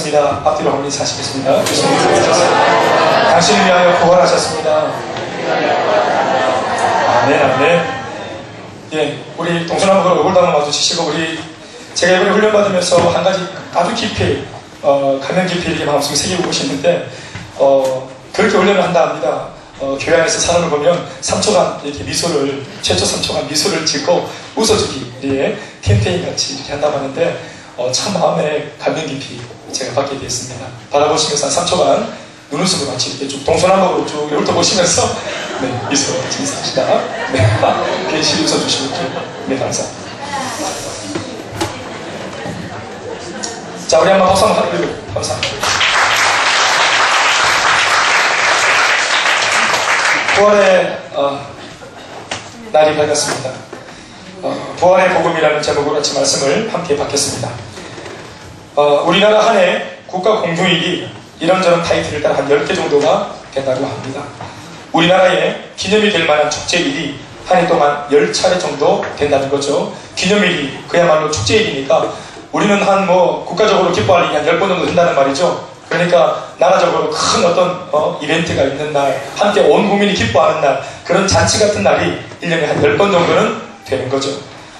받습니다. 앞뒤로 한번 인사하시겠습니다. 당신을 위하여 부활하셨습니다. 아멘, 아멘. 예, 우리 동서남북으로 얼굴담을 마주치시고 제가 이번에 훈련받으면서 한 가지 아주 깊이 가면 깊이 이렇게 마음속에 새기고 계시는데 그렇게 훈련을 한다 합니다. 교회 안에서 사람을 보면 3초간 이렇게 미소를, 최초 3초간 미소를 짓고 웃어주기, 예, 캠페인 같이 이렇게 한다고 하는데, 참 마음에 감명 깊이 제가 받게 되었습니다. 바라보시면서 한 3초간 눈웃음을 같이 이렇게 쭉 동서남북으로 쭉 훑어보시면서, 네, 미소 진사합시다. 네, 괜시 웃어주시고, 네, 감사합니다. 자, 우리 한번 박수 한번 하고, 감사합니다. 부활의 날이 밝았습니다. 부활의 복음이라는 제목으로 아침 말씀을 함께 받겠습니다. 우리나라 한 해 국가 공휴일이 이런저런 타이틀을 따라 한 10개 정도가 된다고 합니다. 우리나라에 기념이 될 만한 축제일이 한 해 동안 10차례 정도 된다는 거죠. 기념일이 그야말로 축제일이니까 우리는 국가적으로 기뻐할 일이 한 10번 정도 된다는 말이죠. 그러니까 나라적으로 큰 어떤 이벤트가 있는 날, 함께 온 국민이 기뻐하는 날, 그런 잔치 같은 날이 1년에 한 10번 정도는 되는 거죠.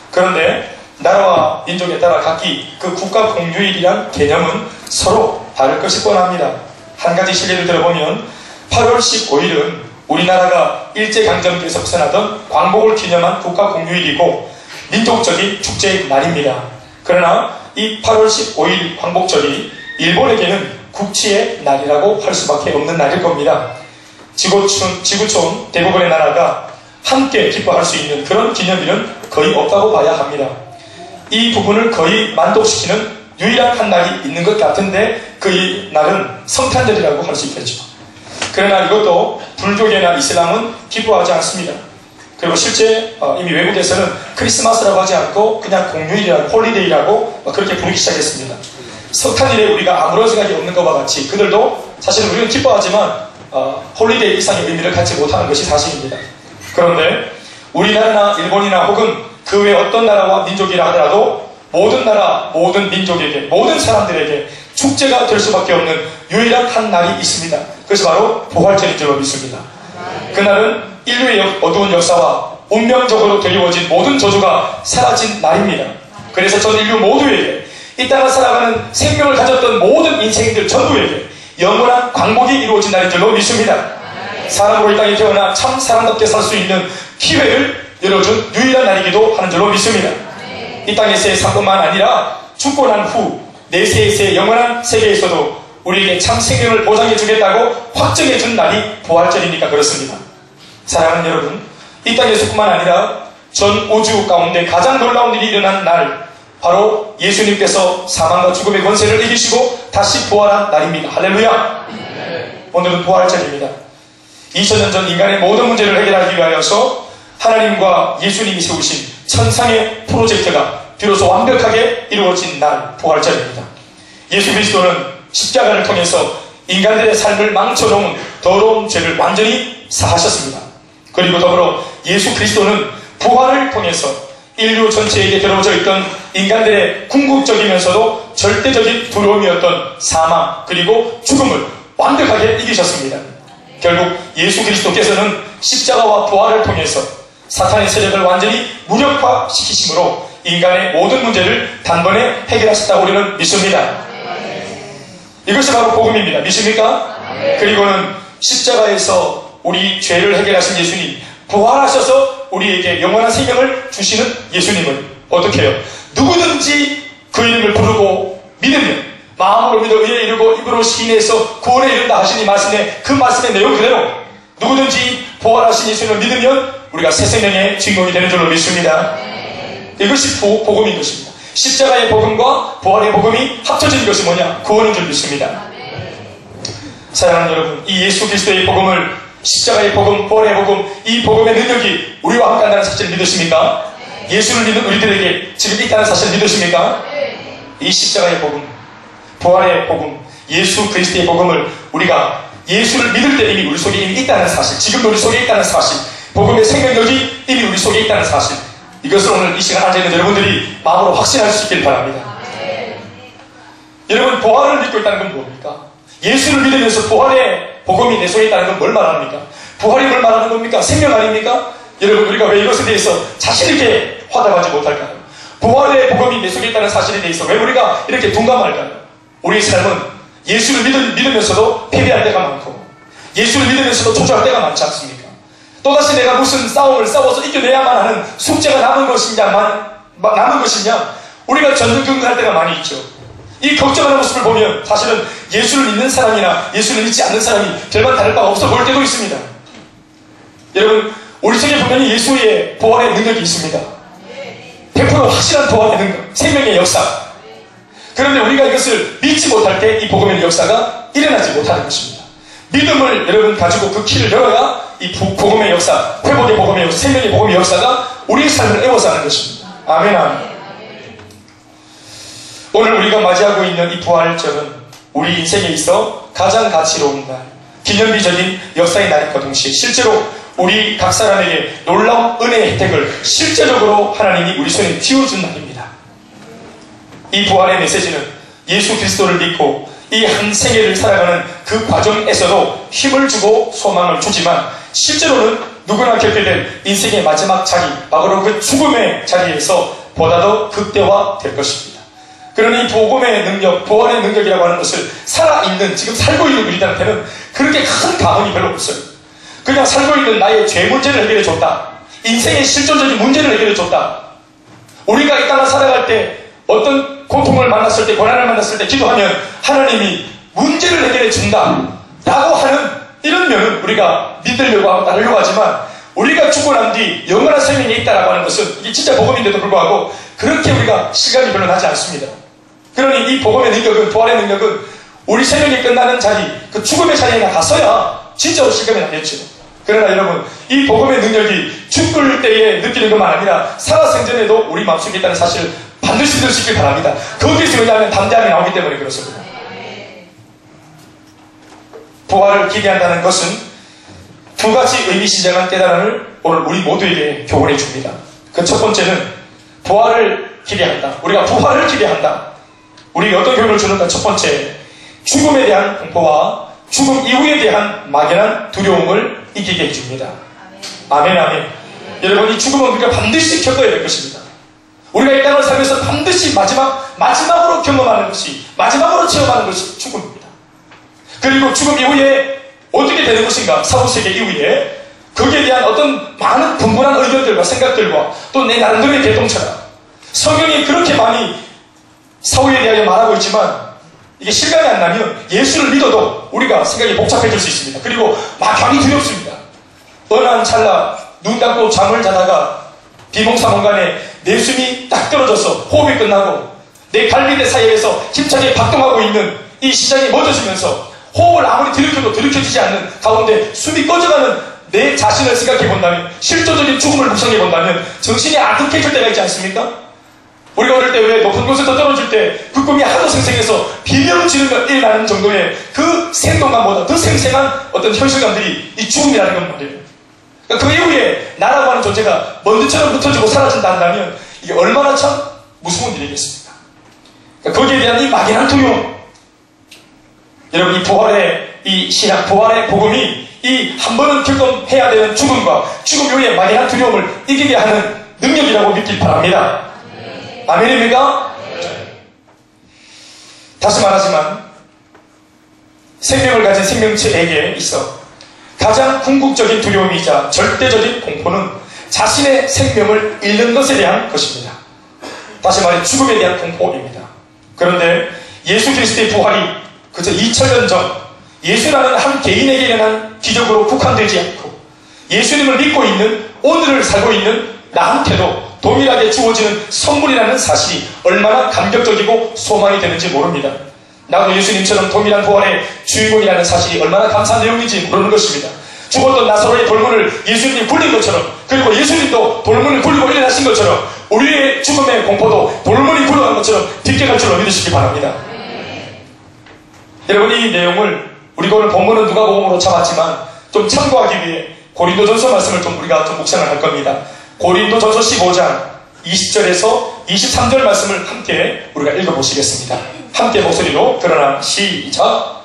그런데 나라와 민족에 따라 각기 그 국가 공휴일이란 개념은 서로 다를 것이 뻔합니다. 한 가지 실례를 들어보면 8월 15일은 우리나라가 일제강점기에서 벗어나던 광복을 기념한 국가 공휴일이고 민족적인 축제의 날입니다. 그러나 이 8월 15일 광복절이 일본에게는 국치의 날이라고 할 수밖에 없는 날일 겁니다. 지구촌 대부분의 나라가 함께 기뻐할 수 있는 그런 기념일은 거의 없다고 봐야 합니다. 이 부분을 거의 만족시키는 유일한 한 날이 있는 것 같은데 그 날은 성탄절이라고 할 수 있겠죠. 그러나 이것도 불교계나 이슬람은 기뻐하지 않습니다. 그리고 실제 이미 외국에서는 크리스마스라고 하지 않고 그냥 공휴일이라고, 홀리데이라고 그렇게 부르기 시작했습니다. 성탄일에 우리가 아무런 생각이 없는 것과 같이 그들도 사실 우리는 기뻐하지만 홀리데이 이상의 의미를 갖지 못하는 것이 사실입니다. 그런데 우리나라나 일본이나 혹은 그 외 어떤 나라와 민족이라 하더라도 모든 나라, 모든 민족에게, 모든 사람들에게 축제가 될 수밖에 없는 유일한 한 날이 있습니다. 그것이 바로 부활절인 줄로 믿습니다. 그날은 인류의 어두운 역사와 운명적으로 드리워진 모든 저주가 사라진 날입니다. 그래서 전 인류 모두에게 이 땅을 살아가는 생명을 가졌던 모든 인생들 전부에게 영원한 광복이 이루어진 날인 줄로 믿습니다. 사람으로 이 땅에 태어나 참 사람답게 살 수 있는 기회를 열어준 유일한 날이기도 하는 줄로 믿습니다. 이 땅에서의 삶뿐만 아니라 죽고 난 후 내세에서의 영원한 세계에서도 우리에게 참 생명을 보장해 주겠다고 확정해 준 날이 부활절이니까 그렇습니다. 사랑하는 여러분, 이 땅에서뿐만 아니라 전 우주 가운데 가장 놀라운 일이 일어난 날, 바로 예수님께서 사망과 죽음의 권세를 이기시고 다시 부활한 날입니다. 할렐루야! 오늘은 부활절입니다. 2000년 전 인간의 모든 문제를 해결하기 위하여서 하나님과 예수님이 세우신 천상의 프로젝트가 비로소 완벽하게 이루어진 날, 부활절입니다. 예수 그리스도는 십자가를 통해서 인간들의 삶을 망쳐놓은 더러운 죄를 완전히 사하셨습니다. 그리고 더불어 예수 그리스도는 부활을 통해서 인류 전체에게 들어오져 있던 인간들의 궁극적이면서도 절대적인 두려움이었던 사망 그리고 죽음을 완벽하게 이기셨습니다. 결국 예수 그리스도께서는 십자가와 부활을 통해서 사탄의 세력을 완전히 무력화시키심으로 인간의 모든 문제를 단번에 해결하셨다고 우리는 믿습니다. 이것이 바로 복음입니다. 믿습니까? 그리고는 십자가에서 우리 죄를 해결하신 예수님, 부활하셔서 우리에게 영원한 생명을 주시는 예수님을 어떻게 해요? 누구든지 그 이름을 부르고 믿으면 마음으로 믿어 의에 이르고 입으로 시인해서 구원에 이른다 하시니 말씀에 그 말씀의 내용 그대로 누구든지 부활하신 예수님을 믿으면 우리가 새 생명의 주인공이 되는 줄로 믿습니다. 이것이 복음인 것입니다. 십자가의 복음과 부활의 복음이 합쳐진 것이 뭐냐? 구원인 줄 믿습니다. 사랑하는 여러분, 이 예수 그리스도의 복음을, 십자가의 복음, 부활의 복음, 이 복음의 능력이 우리와 함께 한다는 사실을 믿으십니까? 예수를 믿는 우리들에게 지금 있다는 사실을 믿으십니까? 이 십자가의 복음, 부활의 복음, 예수 그리스도의 복음을 우리가 예수를 믿을 때 이미 우리 속에 이미 있다는 사실, 지금도 우리 속에 있다는 사실, 복음의 생명력이 이미 우리 속에 있다는 사실, 이것을 오늘 이 시간 앉아있는 여러분들이 마음으로 확신할 수 있길 바랍니다. 여러분, 부활을 믿고 있다는 건 뭡니까? 예수를 믿으면서 부활의 복음이 내 속에 있다는 건 뭘 말합니까? 부활이 뭘 말하는 겁니까? 생명 아닙니까? 여러분, 우리가 왜 이것에 대해서 자신 있게 화답하지 못할까요? 부활의 복음이 내 속에 있다는 사실에 대해서 왜 우리가 이렇게 둔감할까요? 우리의 삶은 예수를 믿으면서도 패배할 때가 많고, 예수를 믿으면서도 초조할 때가 많지 않습니까? 또다시 내가 무슨 싸움을 싸워서 이겨내야만 하는 숙제가 남은 것이냐, 우리가 전등긍긍할 때가 많이 있죠. 이 걱정하는 모습을 보면 사실은 예수를 믿는 사람이나 예수를 믿지 않는 사람이 별반 다를 바가 없어 보일 때도 있습니다. 여러분, 우리 속에 분명히 예수의 부활의 능력이 있습니다. 100% 확실한 부활의 능력, 생명의 역사. 그런데 우리가 이것을 믿지 못할 때 이 복음의 역사가 일어나지 못하는 것입니다. 믿음을 여러분 가지고 그 키를 열어야 이 복음의 역사, 회복의 복음의 역사, 생명의 복음의 역사가 우리의 삶을 애워서 하는 것입니다. 아멘, 아멘. 오늘 우리가 맞이하고 있는 이 부활절은 우리 인생에 있어 가장 가치로운 날, 기념비적인 역사의 날과 동시에 실제로 우리 각 사람에게 놀라운 은혜의 혜택을 실제적으로 하나님이 우리 손에 쥐어준 날입니다. 이 부활의 메시지는 예수 그리스도를 믿고 이 한 생애를 살아가는 그 과정에서도 힘을 주고 소망을 주지만, 실제로는 누구나 겪게 될 인생의 마지막 자리, 바로 그 죽음의 자리에서 보다 더 극대화될 것입니다. 그러니 복음의 능력, 부활의 능력이라고 하는 것을 살아있는, 지금 살고 있는 우리들한테는 그렇게 큰 감흥이 별로 없어요. 그냥 살고 있는 나의 죄 문제를 해결해줬다, 인생의 실존적인 문제를 해결해줬다, 우리가 이 땅을 살아갈 때 어떤 고통을 만났을 때, 고난을 만났을 때 기도하면 하나님이 문제를 해결해준다 라고 하는 이런 면은 우리가 믿으려고 하고 따르려고 하지만, 우리가 죽고 난 뒤 영원한 생명이 있다라고 하는 것은 이게 진짜 복음인데도 불구하고 그렇게 우리가 시간이 별로 나지 않습니다. 그러니 이 복음의 능력은, 부활의 능력은 우리 생명이 끝나는 자리, 그 죽음의 자리에 가서야 진짜로 실감이 나겠죠. 그러나 여러분, 이 복음의 능력이 죽을 때에 느끼는 것만 아니라 살아생전에도 우리 마음속에 있다는 사실을 반드시 들으시길 바랍니다. 거기서 왜냐하면 담대함이 나오기 때문에 그렇습니다. 부활을 기대한다는 것은 두 가지 의미심장한 깨달음을 오늘 우리 모두에게 교훈해 줍니다. 그 첫 번째는 부활을 기대한다. 우리가 부활을 기대한다. 우리에게 어떤 교훈을 주는가? 첫 번째, 죽음에 대한 공포와 죽음 이후에 대한 막연한 두려움을 이기게 해줍니다. 아멘, 아멘. 여러분, 이 죽음은 우리가 반드시 겪어야 될 것입니다. 우리가 이 땅을 살면서 반드시 마지막으로 경험하는 것이, 마지막으로 체험하는 것이 죽음입니다. 그리고 죽음 이후에 어떻게 되는 것인가? 사후세계 이후에 거기에 대한 어떤 많은 분분한 의견들과 생각들과 또 내 나름대로의 대동철학, 성경이 그렇게 많이 사후에 대하여 말하고 있지만 이게 실감이 안 나면 예수를 믿어도 우리가 생각이 복잡해질 수 있습니다. 그리고 막연히 두렵습니다. 어느 한 찰나 눈 감고 잠을 자다가 비몽사몽간에 내 숨이 딱 떨어져서 호흡이 끝나고 내 갈비대 사이에서 힘차게 박동하고 있는 이 시장이 멎어지면서 호흡을 아무리 들이켜도 들이켜지지 않는 가운데 숨이 꺼져가는 내 자신을 생각해 본다면, 실존적인 죽음을 묵상해 본다면 정신이 아득해질 때가 있지 않습니까? 우리가 어릴 때 왜 높은 곳에서 떨어질 때 그 꿈이 하도 생생해서 비명 지르며 일어나는 정도의 그 생동감보다 더 생생한 어떤 현실감들이 이 죽음이라는 건 말이에요. 그러니까 그 이후에 나라고 하는 존재가 먼지처럼 흩어지고 사라진다 한다면 이게 얼마나 참 무서운 일이겠습니까? 그러니까 거기에 대한 이 막연한 두려움, 여러분, 이 부활의 이 신약, 부활의 복음이 이 한 번은 경험해야 되는 죽음과 죽음 이후의 막연한 두려움을 이기게 하는 능력이라고 믿길 바랍니다. 아멘입니까? 다시 말하지만 생명을 가진 생명체에게 있어 가장 궁극적인 두려움이자 절대적인 공포는 자신의 생명을 잃는 것에 대한 것입니다. 다시 말해 죽음에 대한 공포입니다. 그런데 예수 그리스도의 부활이 그저 2000년 전 예수라는 한 개인에게 일어난 기적으로 국한되지 않고 예수님을 믿고 있는, 오늘을 살고 있는 나한테도 동일하게 주어지는 선물이라는 사실이 얼마나 감격적이고 소망이 되는지 모릅니다. 나도 예수님처럼 동일한 부활의 주인공이라는 사실이 얼마나 감사한 내용인지 모르는 것입니다. 죽었던 나사로의 돌문을 예수님이 굴린 것처럼, 그리고 예수님도 돌문을 굴리고 일어나신 것처럼 우리의 죽음의 공포도 돌문이 굴러간 것처럼 빗겨갈 줄로 믿으시기 바랍니다. 여러분, 이 내용을 우리가 오늘 본문은 누가복음으로 잡았지만 좀 참고하기 위해 고린도전서 말씀을 좀 우리가 좀 묵상을 할 겁니다. 고린도전서 15장 20절에서 23절 말씀을 함께 우리가 읽어보시겠습니다. 함께 목소리로 그러나 시작.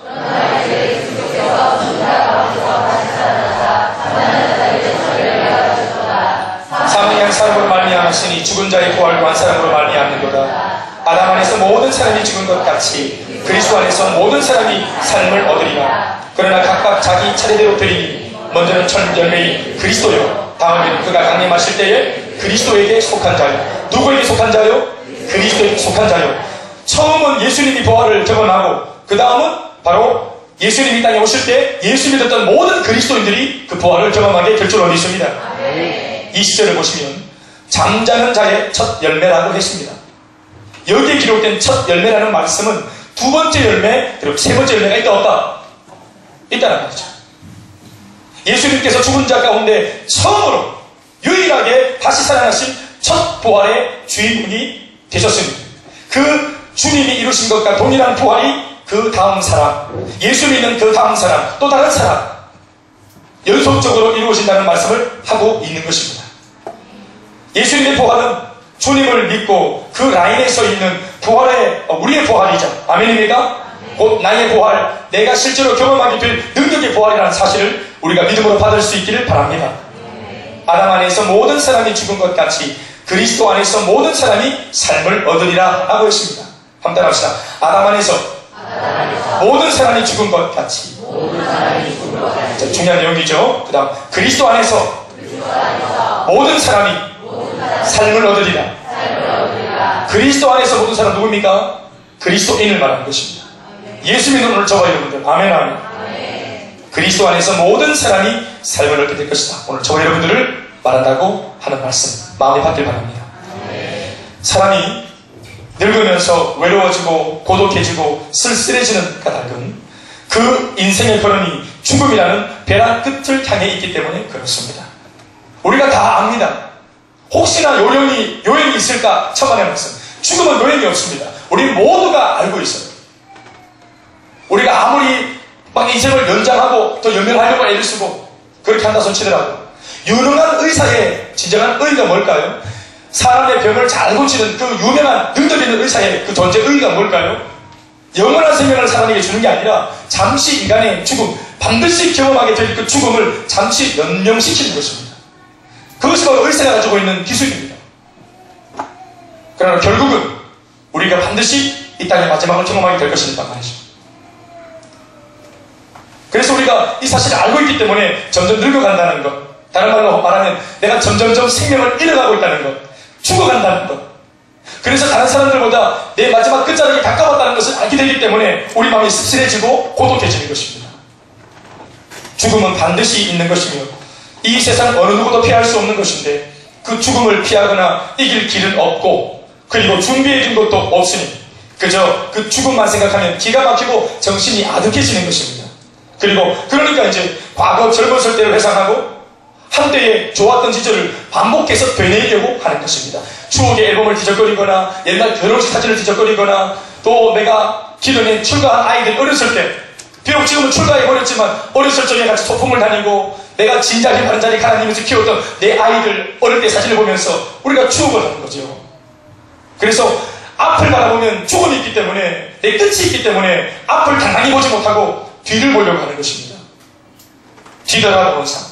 사망의 한 사람으로 말미암았으니 죽은 자의 부활도 한 사람으로 말미암는도다. 아담 안에서 모든 사람이 죽은 것 같이 그리스도 안에서 모든 사람이 삶을 얻으리라. 그러나 각각 자기 차례대로 드리니 먼저는 첫 열매인 그리스도요, 다음에는 그가 강림하실 때에 그리스도에게 속한 자요. 누구에게 속한 자요? 그리스도에게 속한 자요. 처음은 예수님이 부활을 경험하고 그 다음은 바로 예수님이 땅에 오실 때 예수 믿었던 모든 그리스도인들이 그 부활을 경험하게 될 줄 얻고 있습니다. 이 시절을 보시면 잠자는 자의 첫 열매라고 했습니다. 여기에 기록된 첫 열매라는 말씀은 두 번째 열매 그리고 세 번째 열매가 있다 없다? 있다는 말이죠. 예수님께서 죽은 자 가운데 처음으로 유일하게 다시 살아나신 첫 부활의 주인공이 되셨습니다. 그 주님이 이루신 것과 동일한 부활이 그 다음 사람, 예수 믿는 그 다음 사람, 또 다른 사람 연속적으로 이루어진다는 말씀을 하고 있는 것입니다. 예수님의 부활은 주님을 믿고 그 라인에 서 있는 부활의 우리의 부활이죠. 아멘입니까? 곧 나의 부활, 내가 실제로 경험하게 될 능력의 부활이라는 사실을 우리가 믿음으로 받을 수 있기를 바랍니다. 아담 안에서 모든 사람이 죽은 것 같이 그리스도 안에서 모든 사람이 삶을 얻으리라 하고 있습니다. 한번 따라합시다. 아담 안에서 모든 사람이 죽은 것 같이. 자, 중요한 내용이죠. 그 다음 그리스도 안에서 모든 사람이 삶을 얻으리라. 그리스도 안에서 모든 사람 누굽니까? 그리스도인을 말하는 것입니다. 예수 믿는 오늘 저와 여러분들 아멘 아멘. 그리스도 안에서 모든 사람이 삶을 얻게 될 것이다. 오늘 저와 여러분들을 말한다고 하는 말씀 마음에 받길 바랍니다. 사람이 늙으면서 외로워지고 고독해지고 쓸쓸해지는 까닭은 그 인생의 걸음이 죽음이라는 벼랑 끝을 향해 있기 때문에 그렇습니다. 우리가 다 압니다. 혹시나 요령이 있을까 천만의 말씀. 죽음은 요령이 없습니다. 우리 모두가 알고 있어요. 우리가 아무리 막 인생을 연장하고 더 연명하려고 애를 쓰고 그렇게 한다 손 치더라도 유능한 의사의 진정한 의의가 뭘까요? 사람의 병을 잘 고치는 그 유명한 능력 있는 의사의 그 존재 의의가 뭘까요? 영원한 생명을 사람에게 주는 게 아니라 잠시 인간의 죽음, 반드시 경험하게 될 그 죽음을 잠시 연명시키는 것입니다. 그것이 바로 의사가 가지고 있는 기술입니다. 그러나 결국은 우리가 반드시 이 땅의 마지막을 경험하게 될 것이니까 말이죠. 그래서 우리가 이 사실을 알고 있기 때문에 점점 늙어간다는 것, 다른 말로 말하면 내가 점점점 생명을 잃어가고 있다는 것, 죽어간다는 것. 그래서 다른 사람들보다 내 마지막 끝자락이 가까웠다는 것을 알게 되기 때문에 우리 마음이 씁쓸해지고 고독해지는 것입니다. 죽음은 반드시 있는 것이며 이 세상 어느 누구도 피할 수 없는 것인데 그 죽음을 피하거나 이길 길은 없고 그리고 준비해 둔 것도 없으니 그저 그 죽음만 생각하면 기가 막히고 정신이 아득해지는 것입니다. 그리고 그러니까 이제 과거 젊었을 때를 회상하고 한때의 좋았던 시절을 반복해서 되뇌이려고 하는 것입니다. 추억의 앨범을 뒤적거리거나 옛날 결혼식 사진을 뒤적거리거나 또 내가 기도에 출가한 아이들 어렸을 때 비록 지금은 출가해버렸지만 어렸을 적에 같이 소풍을 다니고 내가 진작에 바른 자리 가라니면서 키웠던 내 아이들 어릴 때 사진을 보면서 우리가 추억을 하는 거죠. 그래서 앞을 바라보면 죽음이 있기 때문에 내 끝이 있기 때문에 앞을 당당히 보지 못하고 뒤를 보려고 하는 것입니다. 뒤돌아보는 삶.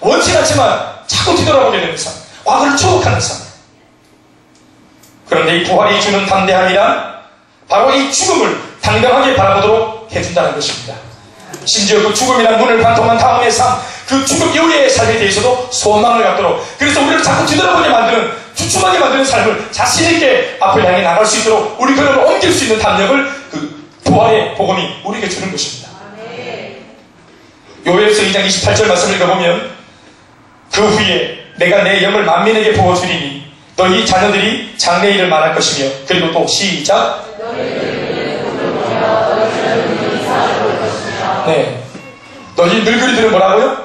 원치 않지만 자꾸 뒤돌아보게 되는 삶. 과거를 추억하는 삶. 그런데 이 부활이 주는 담대함이란 바로 이 죽음을 당당하게 바라보도록 해준다는 것입니다. 심지어 그 죽음이란 문을 관통한 다음의 삶, 그 죽음 이후의 삶에 대해서도 소망을 갖도록, 그래서 우리를 자꾸 뒤돌아보게 만드는, 주춤하게 만드는 삶을 자신있게 앞을 향해 나갈 수 있도록 우리 그를 옮길 수 있는 담력을 그 부활의 복음이 우리에게 주는 것입니다. 요엘서 2장 28절 말씀을 읽어보면 그 후에 내가 내 영을 만민에게 부어주리니 너희 자녀들이 장래일을 말할 것이며 그리고 또 시작 네, 너희 늙은이들은 뭐라고요?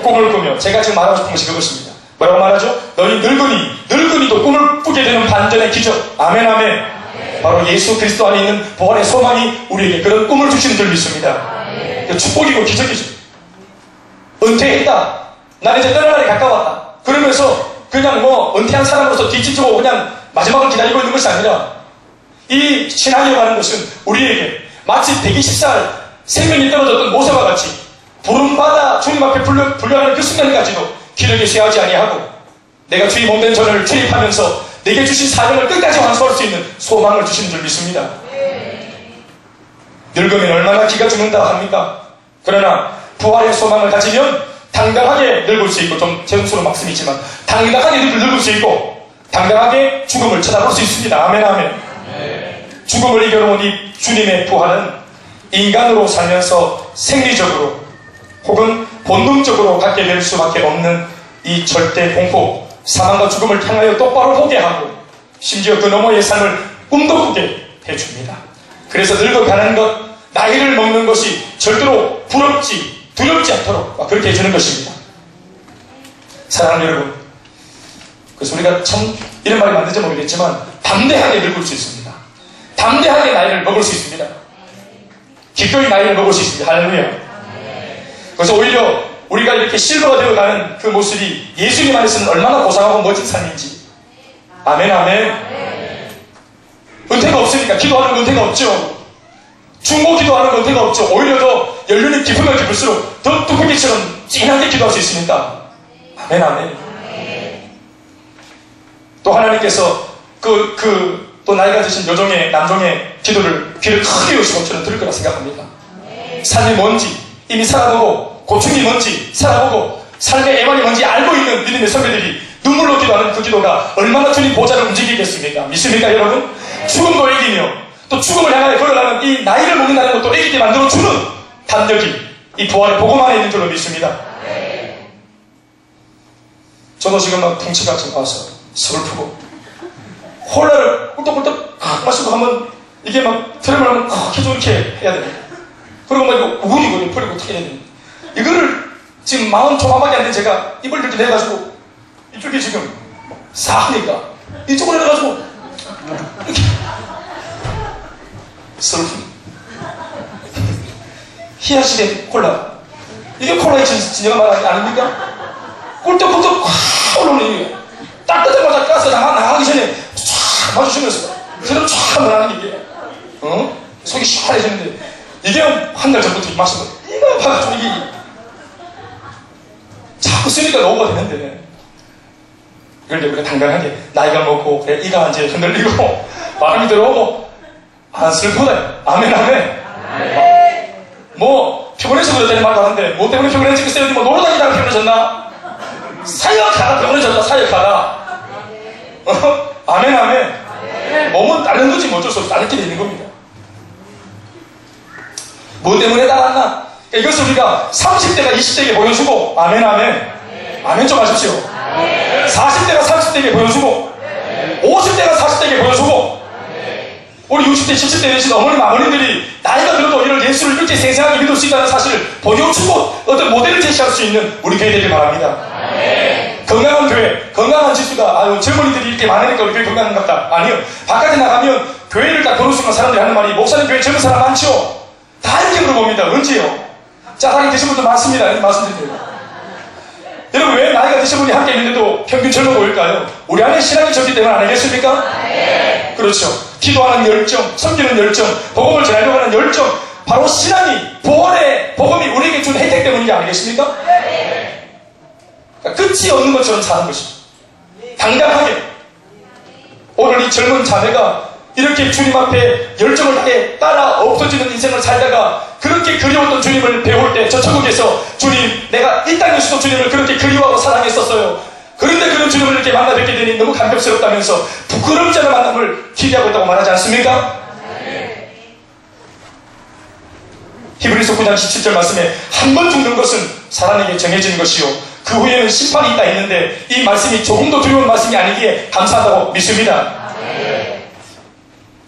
꿈을 꾸며 제가 지금 말하고 싶은 것이 그것입니다. 뭐라고 말하죠? 너희 늙은이도 꿈을 꾸게 되는 반전의 기적. 아멘 아멘. 바로 예수 그리스도 안에 있는 부활의 소망이 우리에게 그런 꿈을 주시는 줄 믿습니다. 축복이고 기적이죠. 은퇴했다. 나는 이제 떠날 날이 가까웠다. 그러면서 그냥 은퇴한 사람으로서 뒤집고 그냥 마지막을 기다리고 있는 것이 아니라 이 신앙이라고 하는 것은 우리에게 마치 120살 생명이 떨어졌던 모세와 같이 부름받아 주님 앞에 불려가는 그 순간까지도 기력이 쇠하지 아니하고 내가 주의 몸된 전을 주입하면서 내게 주신 사명을 끝까지 완수할 수 있는 소망을 주시는 줄 믿습니다. 늙으면 얼마나 기가 죽는다 합니까? 그러나 부활의 소망을 가지면 당당하게 늙을 수 있고, 좀 제동스러운 말씀이지만 당당하게 늙을 수 있고 당당하게 죽음을 쳐다볼 수 있습니다. 아멘 아멘. 죽음을 이겨놓은 이 주님의 부활은 인간으로 살면서 생리적으로 혹은 본능적으로 갖게 될 수밖에 없는 이 절대 공포, 사망과 죽음을 향하여 똑바로 보게 하고 심지어 그 너머의 삶을 꿈도 꾸게 해줍니다. 그래서 늙어가는 것, 나이를 먹는 것이 절대로 부럽지, 두렵지 않도록 그렇게 해주는 것입니다. 사랑하는 여러분, 그래서 우리가 참 이런 말이 맞는지 모르겠지만 담대하게 늙을 수 있습니다. 담대하게 나이를 먹을 수 있습니다. 기꺼이 나이를 먹을 수 있습니다. 할렐루야. 그래서 오히려 우리가 이렇게 실로가 되어가는 그 모습이 예수님 안에서는 얼마나 고상하고 멋진 삶인지. 아멘 아멘. 은퇴가 없으니까 기도하는 은퇴가 없죠. 중고 기도하는 은퇴가 없죠. 오히려 더 연륜이 깊으면 깊을수록 더 뚜껑이처럼 진하게 기도할 수 있으니까. 아멘 아멘. 또 하나님께서 또 나이가 드신 여종의 남종의 기도를 귀를 크게 여시고 저는 들을 거라 생각합니다. 삶이 뭔지 이미 살아보고 고충이 뭔지 살아보고 삶의 애환이 뭔지 알고 있는 믿음의 선배들이 눈물로 기도하는 그 기도가 얼마나 주님 보좌를 움직이겠습니까? 믿습니까 여러분? 죽음도 이기며 또 죽음을 향하여 걸어가는 이 나이를 먹는다는 것도 이기게 만들어주는 담력이 이 부활의 복음 안에 있는 줄로 믿습니다. 저도 지금 막 풍치가 좀 와서 슬프고 콜라를 꿀떡꿀떡 마시고 하면 이게 막 트랩을 하면 계속 이렇게 해야 돼요. 그리고 막 이거 우근이거든요. 버리고 어떻게 해야 돼요. 이거를 지금 40 초반밖에 안 된 제가 입을 이렇게 내가지고 이쪽에 지금 싸하니까 이쪽으로 해가지고 이렇게 슬픈 희야시대 콜라, 이게 콜라의 진정한 말 아닙니까? 꿀떡꿀떡 확 올라오는 따뜻하자마자 가스 나가기 전에 쫙 마주치면서 그대로 쫙 나가는 게 속이 시원해지는데 이게 한 달 전부터 이 마시면 이거 봐가지고 이게 자꾸 쓰니까 노후가 되는데, 그런데 우리가 당당하게 나이가 먹고 그래 이가 이제 흔들리고 바람이 들어오고 안 슬프네. 아멘 아멘. 뭐 피곤해서 그러다니 말도 하는데 뭐 때문에 피곤해지겠어요? 뭐 놀러다니다가 피곤해졌나? 사역하다 피곤해졌다. 사역하다. 아멘 아멘. 몸은 다른 거지 뭐 어쩔 수 없이 다르게 되는 겁니다. 뭐 때문에 달았나? 이것을 우리가 30대가 20대에게 보여주고, 아멘 아멘. 아멘 좀 하십시오. 40대가 30대에게 보여주고, 50대가 40대에게 보여주고, 우리 60대 70대 되신 어머님 아버님들이 나이가 들어도 이런 예수를 이렇게 생생하게 믿을 수 있다는 사실을 보여주고 어떤 모델을 제시할 수 있는 우리 교회 되길 바랍니다. 건강한 교회, 건강한 지수가 젊은이들이 이렇게 많으니까 우리 교회 건강한 것 같다. 아니요. 바깥에 나가면 교회를 딱 보는 순간 사람들이 하는 말이 목사님 교회 젊은 사람 많죠? 다 이렇게 물어봅니다. 언제요? 짜장이 드신 분도 많습니다. 이렇게 말씀드립니다. 여러분 왜 나이가 드신 분이 함께 있는데도 평균 젊어 보일까요? 우리 안에 신앙이 적기 때문 아니겠습니까? 그렇죠. 기도하는 열정, 섬기는 열정, 복음을 전하려고 하는 열정, 바로 신앙이, 부활의 복음이 우리에게 준 혜택 때문인 게 아니겠습니까? 그러니까 끝이 없는 것처럼 사는 것입니다. 당당하게 오늘 이 젊은 자매가 이렇게 주님 앞에 열정을 다해 따라 없어지는 인생을 살다가 그렇게 그리웠던 주님을 배울 때 저 천국에서 주님, 내가 이 땅에서도 주님을 그렇게 그리워하고 사랑했었어요. 그런데 그런 주님을 이렇게 만나 뵙게 되니 너무 감격스럽다면서 부끄럽지 않은 만남을 기대하고 있다고 말하지 않습니까? 히브리서 9장 17절 말씀에 한 번 죽는 것은 사람에게 정해진 것이요 그 후에는 심판이 있다 했는데 이 말씀이 조금도 두려운 말씀이 아니기에 감사하다고 믿습니다.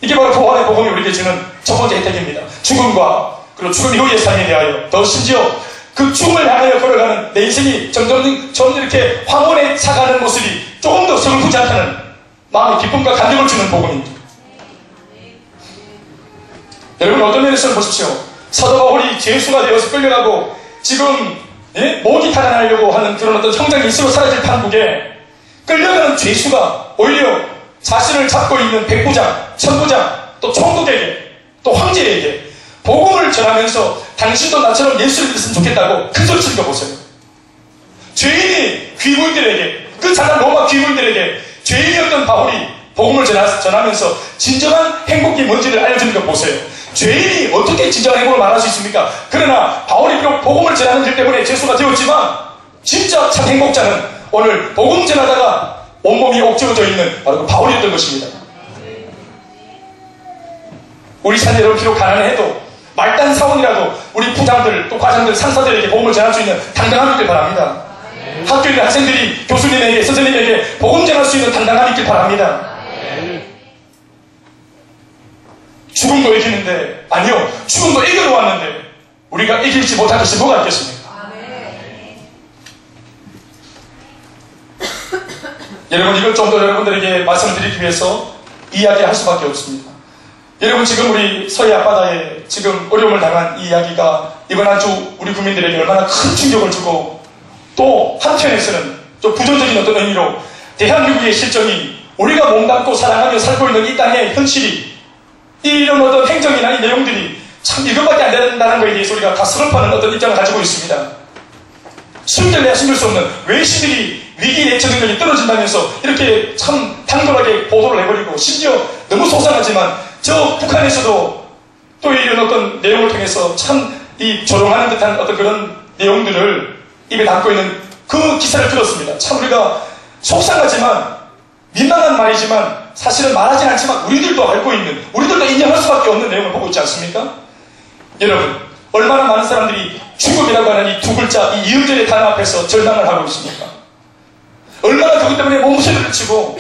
이게 바로 부활의 복음이 우리에게 주는 첫 번째 혜택입니다. 죽음과 그리고 죽음 이후의 삶에 대하여 더 심지어 그 죽음을 향하여 걸어가는 내 인생이 점점 이렇게 황혼에 차가는 모습이 조금 더 슬프지 않다는 마음의 기쁨과 감격을 주는 복음입니다. 여러분 어떤 면에서는 보십시오. 사도 바울이 죄수가 되어서 끌려가고 지금 목이 타산하려고 하는 그런 어떤 형장이 있으로 사라질 판국에 끌려가는 죄수가 오히려 자신을 잡고 있는 백부장, 천부장, 또 총독에게, 또 황제에게 복음을 전하면서 당신도 나처럼 예수를 믿었으면 좋겠다고 큰 소리 치는 거 보세요. 죄인이 귀부인들에게, 그 작은 로마 귀부인들에게 죄인이었던 바울이 복음을 전하면서 진정한 행복이 뭔지를 알려주는 거 보세요. 죄인이 어떻게 진정한 행복을 말할 수 있습니까? 그러나 바울이 비록 복음을 전하는 일 때문에 죄수가 되었지만 진짜 참 행복자는 오늘 복음 전하다가 온몸이 옥죄어져 있는 바로 그 바울이었던 것입니다. 우리 사회 여러분 비록 가난해도 말단 사원이라도 우리 부장들 또 과장들 상사들에게 복음을 전할 수 있는 당당함이 있길 바랍니다. 학교에 있는 학생들이 교수님에게 선생님에게 복음 전할 수 있는 당당함이 있길 바랍니다. 죽음도 이기는데, 아니요, 죽음도 이겨놓았는데 우리가 이길지 못할 것이 뭐가 있겠습니까? 여러분, 이걸 좀 더 여러분들에게 말씀드리기 위해서 이야기를 할 수밖에 없습니다. 여러분, 지금 우리 서해 앞바다에 지금 어려움을 당한 이 이야기가 이번 한 주 우리 국민들에게 얼마나 큰 충격을 주고, 또 한편에서는 좀 부정적인 어떤 의미로 대한민국의 실정이, 우리가 몸담고 사랑하며 살고 있는 이 땅의 현실이, 이런 어떤 행정이나 이 내용들이 참 이것밖에 안 된다는 것에 대해서 우리가 다 서럽하는 어떤 입장을 가지고 있습니다. 숨길 내야 숨길 수 없는 외신들이 위기 대처 능력이 떨어진다면서 이렇게 참 당돌하게 보도를 해버리고, 심지어 너무 속상하지만 저 북한에서도 또 이런 어떤 내용을 통해서 참 이 조롱하는 듯한 어떤 그런 내용들을 입에 담고 있는 그 기사를 들었습니다. 참 우리가 속상하지만 민망한 말이지만 사실은 말하진 않지만 우리들도 알고 있는, 우리들도 인정할 수밖에 없는 내용을 보고 있지 않습니까? 여러분, 얼마나 많은 사람들이 죽음이라고 하는 이 두 글자, 이 이음절의 단어 앞에서 절망을 하고 있습니까? 얼마나 그것 때문에 몸부림을 치고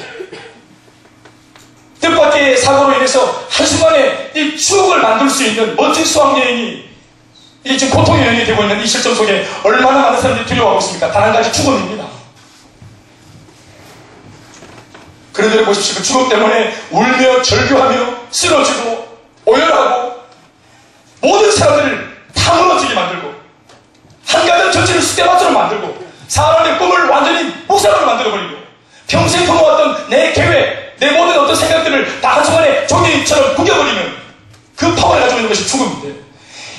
뜻밖의 사고로 인해서 한순간에 이 추억을 만들 수 있는 멋진 수학여행이 이 지금 고통의 여행이 되고 있는 이 실정 속에 얼마나 많은 사람들이 두려워하고 있습니까? 단 한 가지, 죽음입니다. 그런데 보십시오. 그 죽음 때문에 울며 절규하며 쓰러지고 오열하고 모든 사람들을 다 무너지게 만들고 한가정 전체를 쑥대밭으로 만들고 사람의 꿈을 완전히 묵살로 만들어버리고 평생 품어왔던 내 계획, 내 모든 어떤 생각들을 다 한순간에 종이처럼 구겨버리는 그 파워를 가지고 있는 것이 죽음인데,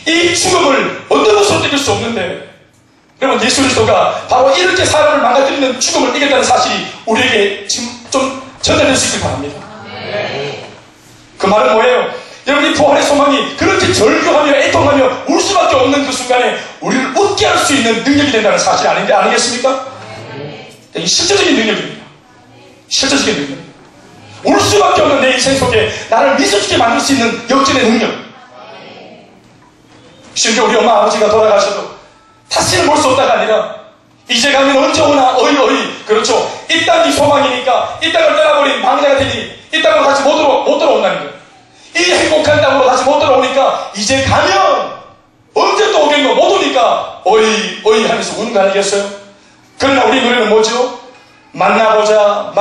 이 죽음을 어떤 것으로 이길 수 없는데, 여러분, 예수 그리스도가 바로 이렇게 사람을 망가뜨리는 죽음을 이겼다는 사실이 우리에게 지금 좀 전달될 수 있길 바랍니다. 그 말은 뭐예요? 여러분, 이 부활의 소망이 그렇게 절규하며 애통하며 울 수밖에 없는 그 순간에 우리를 웃게 할 수 있는 능력이 된다는 사실 아니겠습니까? 이 실제적인 능력입니다. 실제적인 능력. 울 수밖에 없는 내 인생 속에 나를 미소짓게 만들 수 있는 역전의 능력. 심지어 우리 엄마 아버지가 돌아가셔도 다시는 볼 수 없다가 아니라 이제 가면 언제 오나 어이 그렇죠. 이 땅이 소망이니까 이 땅을 떠나버린 망자가 되니 이 땅으로 다시 못 돌아온다는 거예요. 이 행복한 땅으로 다시 못 돌아오니까 이제 가면 언제 또 오겠노, 못 오니까 어이 하면서 우는 거 아니겠어요? 그러나 우리 노래는 뭐죠? 만나보자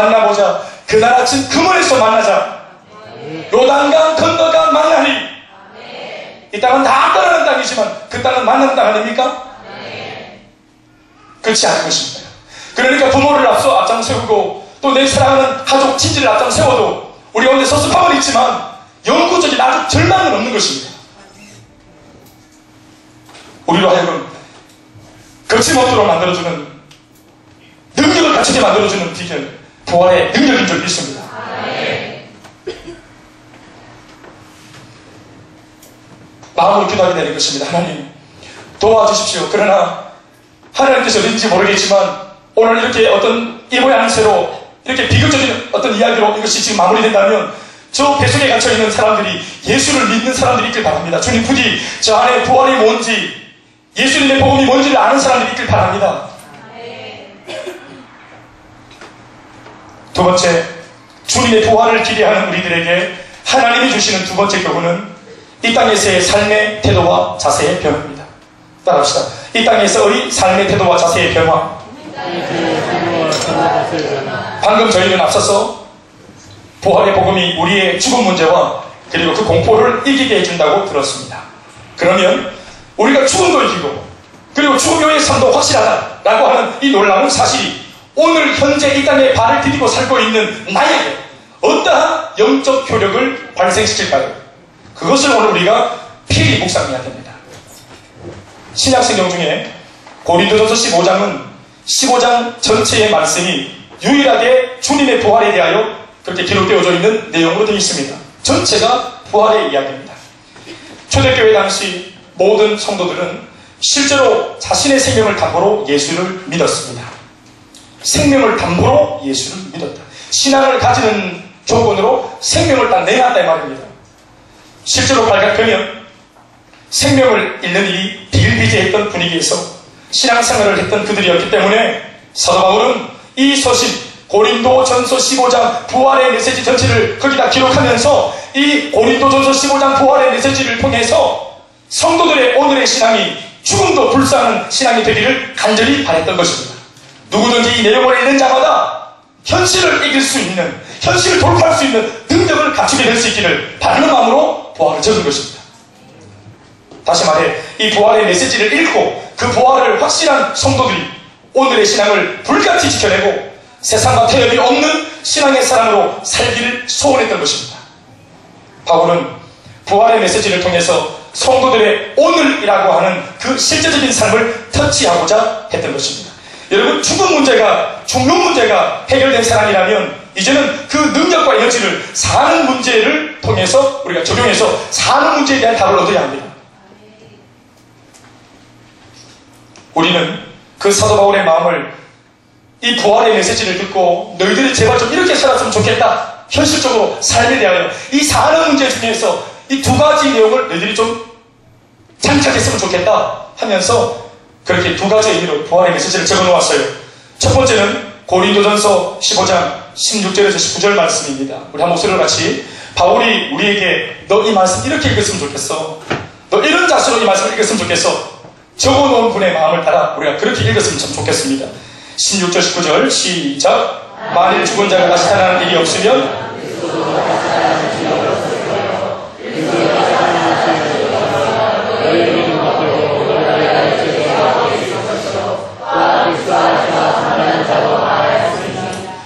그날 아침 금원에서 만나자. 요단강 건너가 만나니. 이 땅은 다 떠나는 땅이지만 그 땅은 만나는 땅 아닙니까? 그렇지 않은 것입니다. 그러니까 부모를 앞장 세우고 또 내 사랑하는 가족 친지를 앞장 세워도 우리 가운데 섭섭함은 있지만 영구적인 아주 절망은 없는 것입니다. 우리로 하여금 거침없도록 만들어주는, 능력을 갖추게 만들어주는 비결, 부활의 능력인 줄 믿습니다. 마음으로 기도하게 되는 것입니다. 하나님 도와주십시오. 그러나 하나님께서 어딘지 모르겠지만 오늘 이렇게 어떤 이 모양새로 이렇게 비극적인 어떤 이야기로 이것이 지금 마무리된다면 저 뱃속에 갇혀있는 사람들이 예수를 믿는 사람들이 있길 바랍니다. 주님, 부디 저 안에 부활이 뭔지, 예수님의 복음이 뭔지를 아는 사람들이 있길 바랍니다. 두 번째, 주님의 부활을 기대하는 우리들에게 하나님이 주시는 두 번째 교훈은 이 땅에서의 삶의 태도와 자세의 변화입니다. 따라합시다. 이 땅에서의 삶의 태도와 자세의 변화. 방금 저희는 앞서서 부활의 복음이 우리의 죽음 문제와 그리고 그 공포를 이기게 해준다고 들었습니다. 그러면 우리가 죽음도 이기고 그리고 죽음 이후의 삶도 확실하다라고 하는 이 놀라운 사실이 오늘 현재 이 땅에 발을 디디고 살고 있는 나에게 어떠한 영적 효력을 발생시킬까요? 그것을 오늘 우리가 필히 묵상해야 됩니다. 신약성경 중에 고린도전서 15장은 15장 전체의 말씀이 유일하게 주님의 부활에 대하여 그렇게 기록되어져 있는 내용으로 되어 있습니다. 전체가 부활의 이야기입니다. 초대교회 당시 모든 성도들은 실제로 자신의 생명을 담보로 예수를 믿었습니다. 생명을 담보로 예수를 믿었다. 신앙을 가지는 조건으로 생명을 딱 내놨다 이 말입니다. 실제로 발각되면 생명을 잃는 일이 비일비재했던 분위기에서 신앙생활을 했던 그들이었기 때문에 사도 바울은 이 서신 고린도전서 15장 부활의 메시지 전체를 거기다 기록하면서 이 고린도전서 15장 부활의 메시지를 통해서 성도들의 오늘의 신앙이 죽음도 불사하는 신앙이 되기를 간절히 바랬던 것입니다. 누구든지 이 내용을 읽는 자마다 현실을 이길 수 있는, 현실을 돌파할 수 있는 능력을 갖추게 될 수 있기를 바라는 마음으로 부활을 적은 것입니다. 다시 말해 이 부활의 메시지를 읽고 그 부활을 확신한 성도들이 오늘의 신앙을 불같이 지켜내고 세상과 태엽이 없는 신앙의 사람으로 살기를 소원했던 것입니다. 바울은 부활의 메시지를 통해서 성도들의 오늘이라고 하는 그 실제적인 삶을 터치하고자 했던 것입니다. 여러분, 죽음 문제가, 죽는 문제가 해결된 사람이라면 이제는 그 능력과 에너지를 사는 문제를 통해서 우리가 적용해서 사는 문제에 대한 답을 얻어야 합니다. 우리는 그 사도 바울의 마음을 이 부활의 메시지를 듣고 너희들이 제발 좀 이렇게 살았으면 좋겠다. 현실적으로 삶에 대하여 이 사는 문제 중에서 이 두 가지 내용을 너희들이 좀 장착했으면 좋겠다 하면서 그렇게 두 가지 의미로 부활의 메시지를 적어 놓았어요. 첫 번째는 고린도전서 15장 16절에서 19절 말씀입니다. 우리 한 목소리로 같이 바울이 우리에게 너 이 말씀 이렇게 읽었으면 좋겠어. 너 이런 자세로 이 말씀을 읽었으면 좋겠어. 적어놓은 분의 마음을 따라 우리가 그렇게 읽었으면 참 좋겠습니다. 16절 19절 시작. 만일 죽은 자가 다시 살아나는 일이 없으면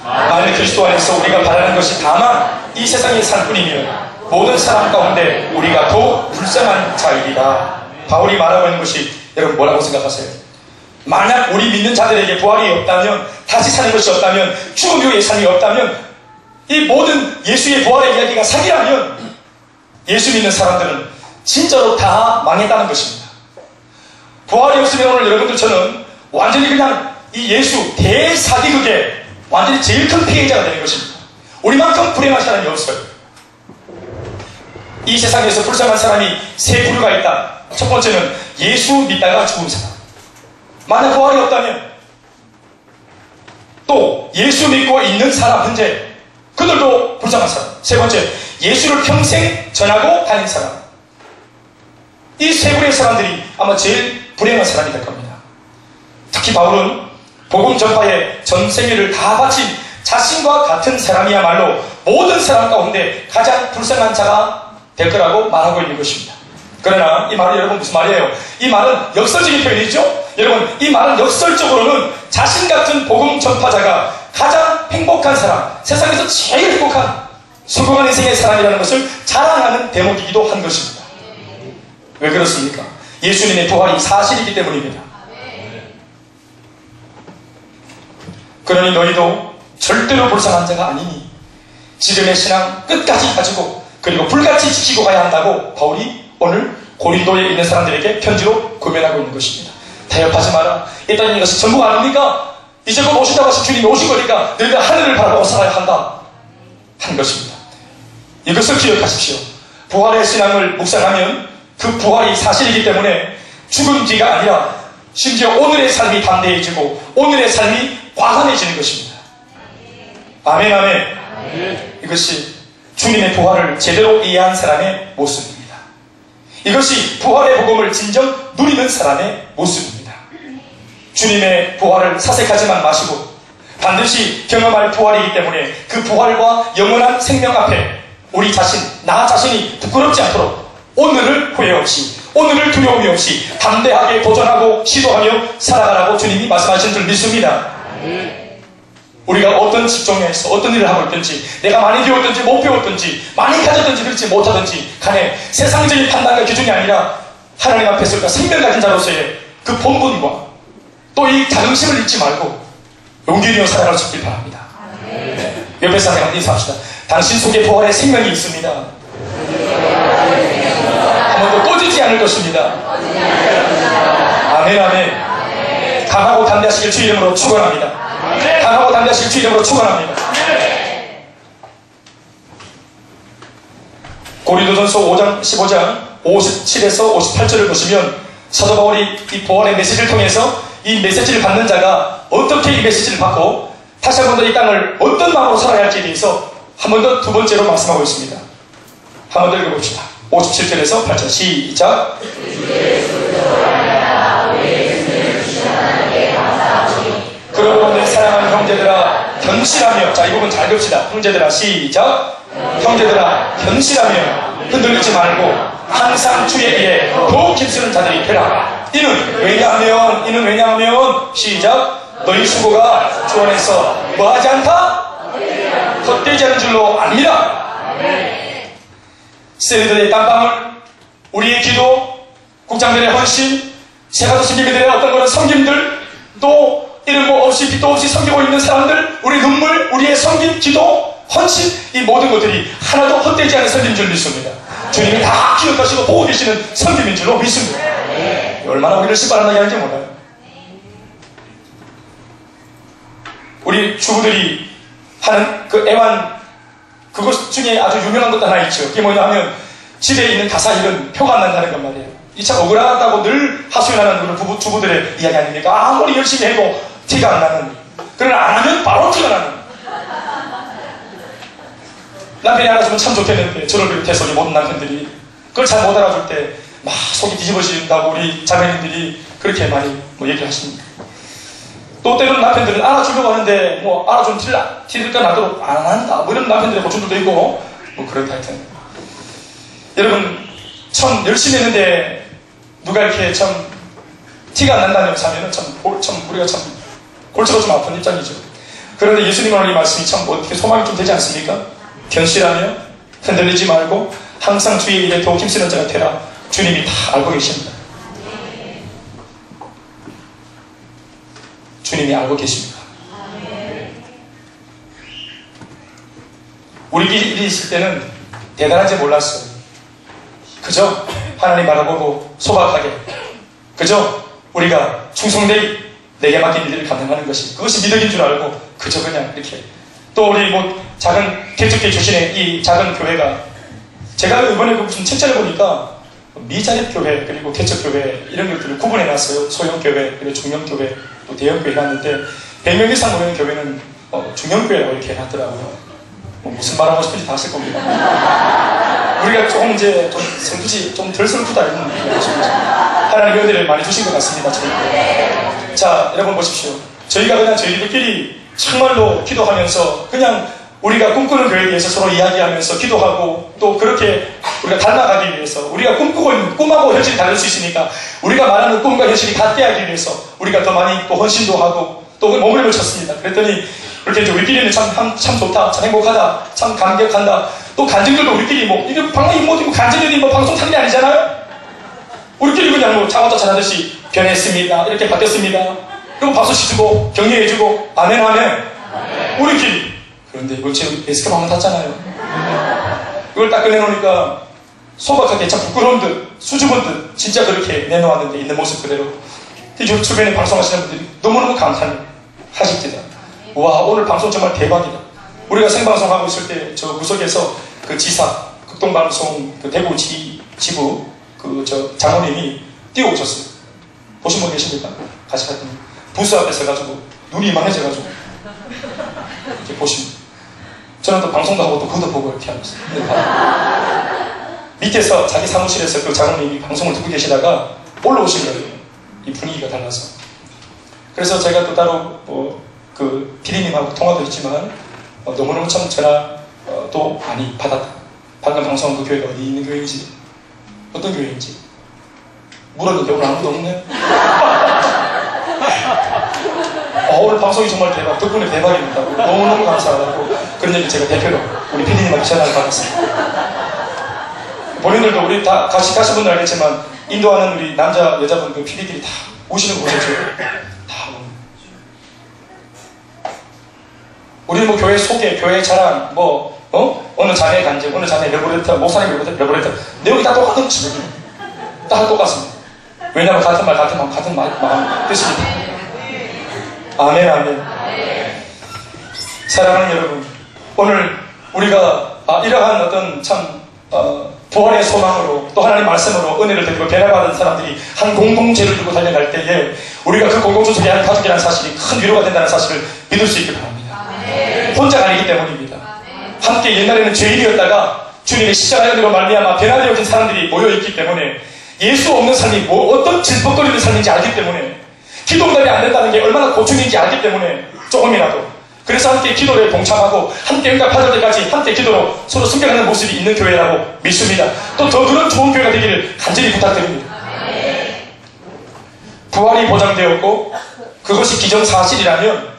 만일 그리스도 안에서 우리가 바라는 것이 다만 이 세상의 삶뿐이면 모든 사람 가운데 우리가 더욱 불쌍한 자이리라. 바울이 말하고 있는 것이 여러분 뭐라고 생각하세요? 만약 우리 믿는 자들에게 부활이 없다면, 다시 사는 것이 없다면, 죽음 이후의 삶이 없다면, 이 모든 예수의 부활의 이야기가 사기라면 예수 믿는 사람들은 진짜로 다 망했다는 것입니다. 부활이 없으면 오늘 여러분들 저는 완전히 그냥 이 예수 대사기극의 완전히 제일 큰 피해자가 되는 것입니다. 우리만큼 불행한 사람이 없어요. 이 세상에서 불쌍한 사람이 세 부류가 있다. 첫 번째는 예수 믿다가 죽은 사람. 만약 부활이 없다면 또 예수 믿고 있는 사람 현재 그들도 불쌍한 사람. 세 번째, 예수를 평생 전하고 다닌 사람. 이 세 부류의 사람들이 아마 제일 불행한 사람이 될 겁니다. 특히 바울은 복음 전파에 전 생애를 다 바친 자신과 같은 사람이야말로 모든 사람 가운데 가장 불쌍한 자가 될 거라고 말하고 있는 것입니다. 그러나 이 말이 여러분 무슨 말이에요? 이 말은 역설적인 표현이죠? 여러분, 이 말은 역설적으로는 자신 같은 복음 전파자가 가장 행복한 사람, 세상에서 제일 행복한 성공한 인생의 사람이라는 것을 자랑하는 대목이기도 한 것입니다. 왜 그렇습니까? 예수님의 부활이 사실이기 때문입니다. 그러니 너희도 절대로 불쌍한 자가 아니니 지금의 신앙 끝까지 가지고 그리고 불같이 지키고 가야 한다고 바울이 오늘 고린도에 있는 사람들에게 편지로 고면하고 있는 것입니다. 타협하지 마라. 일단 이것이 전부 아닙니까? 이제 곧 오신다고 하신 주님이 오신 거니까 너희들 하늘을 바라보고 살아야 한다 한 것입니다. 이것을 기억하십시오. 부활의 신앙을 묵상하면 그 부활이 사실이기 때문에 죽은 뒤가 아니라 심지어 오늘의 삶이 담대해지고 오늘의 삶이 과감해지는 것입니다. 아멘, 아멘. 이것이 주님의 부활을 제대로 이해한 사람의 모습입니다. 이것이 부활의 복음을 진정 누리는 사람의 모습입니다. 주님의 부활을 사색하지만 마시고 반드시 경험할 부활이기 때문에 그 부활과 영원한 생명 앞에 우리 자신, 나 자신이 부끄럽지 않도록 오늘을 후회 없이, 오늘을 두려움이 없이 담대하게 도전하고 시도하며 살아가라고 주님이 말씀하신 줄 믿습니다. 우리가 어떤 직종에서 어떤 일을 하고 있든지, 내가 많이 배웠든지 못 배웠든지, 많이 가졌든지 그렇지 못하든지 간에 세상적인 판단과 기준이 아니라 하나님 앞에서 우리가 생명 가진 자로서의 그 본분과 또 이 자긍심을 잃지 말고 용기 있게 살아갈 수 있길 바랍니다. 네. 옆에 사람과 인사합시다. 당신 속에 부활의 생명이 있습니다. 한 번도 꺼지지 않을 것입니다. 아멘, 아멘. 강하고 담대하시길 주 이름으로 축원합니다. 강하고 담대하시길 주 이름으로 축원합니다. 고린도전서 5장 15장 57에서 58절을 보시면 사도 바울이 이 부활의 메시지를 통해서 이 메시지를 받는 자가 어떻게 이 메시지를 받고 다시 한 번 더 이 땅을 어떤 마음으로 살아야 할지에 대해서 한 번 더 두 번째로 말씀하고 있습니다. 한 번 더 읽어봅시다. 57절에서 8절 시작. 그러므로 내 사랑하는 형제들아 견실하며, 자 이 부분 잘 봅시다. 형제들아 시작. 형제들아 견실하며 흔들리지 말고 항상 주의 일에 더욱 힘쓰는 자들이 되라. 이는 왜냐하면 시작. 너희 수고가 주 안에서 뭐하지 않다? 헛되지 않은 줄로 압니다. 셀들의 땀방울, 우리의 기도, 국장들의 헌신, 세가도 선교사들의 어떤 그런 섬김들, 또 이런 뭐 없이 빛도 없이 섬기고 있는 사람들, 우리 눈물, 우리의 섬김, 기도, 헌신, 이 모든 것들이 하나도 헛되지 않은 섬김인 줄 믿습니다. 주님이 다 기억하시고 보고 계시는 섬김인 줄로 믿습니다. 얼마나 우리를 신발한다게 하는지 몰라요. 우리 주부들이 하는 그 애완, 그것 중에 아주 유명한 것도 하나 있죠. 그게 뭐냐 하면 집에 있는 가사일은 표가 안 난다는 것 말이에요. 이 참 억울하다고 늘 하소연하는 그런 주부들의 이야기 아닙니까? 아무리 열심히 해도 티가 안 나는, 그러나 안 하면 바로 티가 나는. 남편이 알아주면 참 좋겠는데 저를 비롯해서 우리 모든 남편들이 그걸 잘 못 알아줄 때 막 속이 뒤집어진다고 우리 자매님들이 그렇게 많이 뭐 얘기를 하십니다. 또 때로는 남편들은 알아주려고 하는데 뭐 알아주면 티가 나도록 안 한다 뭐 이런 남편들의 고충들도 있고 뭐 그렇다 하여튼 여러분 참 열심히 했는데 누가 이렇게 참 티가 안 난다면서 하면은 참 우리가 참 골치가 좀 아픈 입장이죠. 그런데 예수님 오늘 이 말씀이 참 어떻게 소망이 좀 되지 않습니까? 견실하며 흔들리지 말고 항상 주의 일에 더욱 힘쓰는 자가 되라. 주님이 다 알고 계십니다. 주님이 알고 계십니다. 우리끼리 있을 때는 대단한지 몰랐어요. 그저 하나님 바라보고 소박하게 그저 우리가 충성되이 내게 맡긴 일들을 감당하는 것이 그것이 미덕인 줄 알고 그저 그냥 이렇게 또 우리 뭐 작은 개척교회 출신의 이 작은 교회가 제가 이번에 무슨 책자를 보니까 미자립교회 그리고 개척교회 이런 것들을 구분해놨어요. 소형교회 그리고 중형교회 또 대형교회 해놨는데 100명 이상 모이는 교회는 중형교회라고 이렇게 해놨더라고요. 뭐 무슨 말 하고 싶은지 다 아실 겁니다. 우리가 조금 이제 좀 슬프지 좀 덜 슬프다 이런 하나님의 은혜를 많이 주신 것 같습니다. 저희가. 자 여러분 보십시오. 저희가 그냥 저희들끼리 정말로 기도하면서 그냥 우리가 꿈꾸는 교회에 대해서 서로 이야기하면서 기도하고 또 그렇게 우리가 닮아가기 위해서 우리가 꿈꾸고 있는 꿈하고 현실이 다를 수 있으니까 우리가 말하는 꿈과 현실이 같게 하기 위해서 우리가 더 많이 또 헌신도 하고 또 몸을 쳤습니다. 그랬더니 이렇게 이제 우리끼리는 참 좋다, 참 행복하다, 참 감격한다. 또 간증들도 우리끼리 뭐 이게 방송이 뭐 간증들이 뭐 방송 타는 게 아니잖아요. 우리끼리 그냥 뭐 자원자 잘하듯이 변했습니다. 이렇게 바뀌었습니다. 그리고 박수 치주고 격려해주고 아멘 아멘. 우리끼리. 그런데 이걸 지금 에스케 한번 탔잖아요. 이걸 딱 꺼내놓으니까 소박하게 참 부끄러운 듯 수줍은 듯 진짜 그렇게 내놓았는데 있는 모습 그대로 이 주변에 방송하시는 분들이 너무너무 감탄하십니다. 와 오늘 방송 정말 대박이다. 우리가 생방송하고 있을 때 저 구석에서 그 지사 극동방송 그 대구 지부 그 저 장모님이 뛰어오셨어요. 보신 분 계십니까? 같이 갔더니 부스 앞에 서가지고 눈이 이만해져가지고 이렇게 보십니다. 저는 또 방송도 하고 또 그것도 보고 이렇게 하고 있어요. 밑에서 자기 사무실에서 그 장모님이 방송을 듣고 계시다가 올라오신 거예요. 이 분위기가 달라서. 그래서 제가 또 따로 그 PD님하고 통화도 했지만 너무너무 참 전화도 많이 받았다. 방금 방송한 그 교회가 어디 있는 교회인지 어떤 교회인지 물었는데 오늘 아무도 없네. 오늘 방송이 정말 대박, 덕분에 대박입니다. 너무너무 감사하다고 그런 얘기 제가 대표로 우리 PD님한테 전화를 받았습니다. 본인들도 우리 다 같이 가신 분들 알겠지만 인도하는 우리 남자 여자분 그 PD들이 다 오시는 거 보셨죠? 다 우리는 뭐 교회 소개, 교회 자랑, 뭐 어느 자매 간증, 어느 자매 레버레터, 목사님 레버레터 내용이 다 똑같은 것입니다. 다 똑같습니다. 왜냐하면 같은 말, 같은 마음 뜻입니다. 아멘, 아멘. 사랑하는 여러분, 오늘 우리가 이러한 어떤 참 부활의 소망으로 또 하나님 말씀으로 은혜를 드리고 변화받은 사람들이 한 공동체를 들고 달려갈 때에 우리가 그 공동체 속에 한 가족이라는 사실이 큰 위로가 된다는 사실을 믿을 수 있기 바랍니다. 혼자가 아니기 때문입니다. 함께 옛날에는 죄인이었다가 주님의 십자가의 은혜로 말미암아 변화되어진 사람들이 모여있기 때문에 예수 없는 삶이 어떤 질퍽거리는 삶인지 알기 때문에 기도응답이 안 된다는 게 얼마나 고충인지 알기 때문에 조금이라도 그래서 함께 기도에 동참하고 함께 응답받을 때까지 함께 기도로 서로 숨겨가는 모습이 있는 교회라고 믿습니다. 또 더 그런 좋은 교회가 되기를 간절히 부탁드립니다. 부활이 보장되었고 그것이 기정사실이라면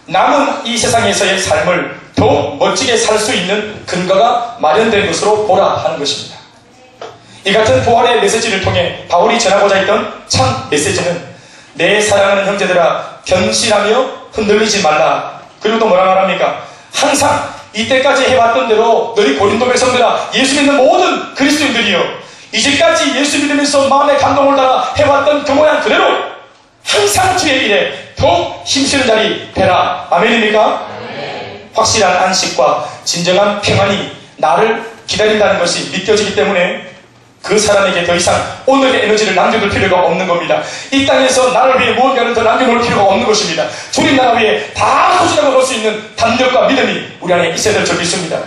남은 이 세상에서의 삶을 더욱 멋지게 살 수 있는 근거가 마련된 것으로 보라 하는 것입니다. 이 같은 부활의 메시지를 통해 바울이 전하고자 했던 참 메시지는 내 사랑하는 형제들아 견실하며 흔들리지 말라. 그리고 또 뭐라 말합니까? 항상 이때까지 해왔던 대로 너희 고린도 백성들아 예수 믿는 모든 그리스도인들이여 이제까지 예수 믿으면서 마음의 감동을 따라 해왔던 그 모양 그대로 항상 주의 일에 더욱 힘쓰는 자리 되라. 아멘입니까? 확실한 안식과 진정한 평안이 나를 기다린다는 것이 믿겨지기 때문에 그 사람에게 더 이상 오늘의 에너지를 남겨둘 필요가 없는 겁니다. 이 땅에서 나를 위해 무언가를 더 남겨놓을 필요가 없는 것입니다. 주님 나라 위에 다 소진하고 볼 수 있는 담력과 믿음이 우리 안에 있어야 될 줄 믿습니다.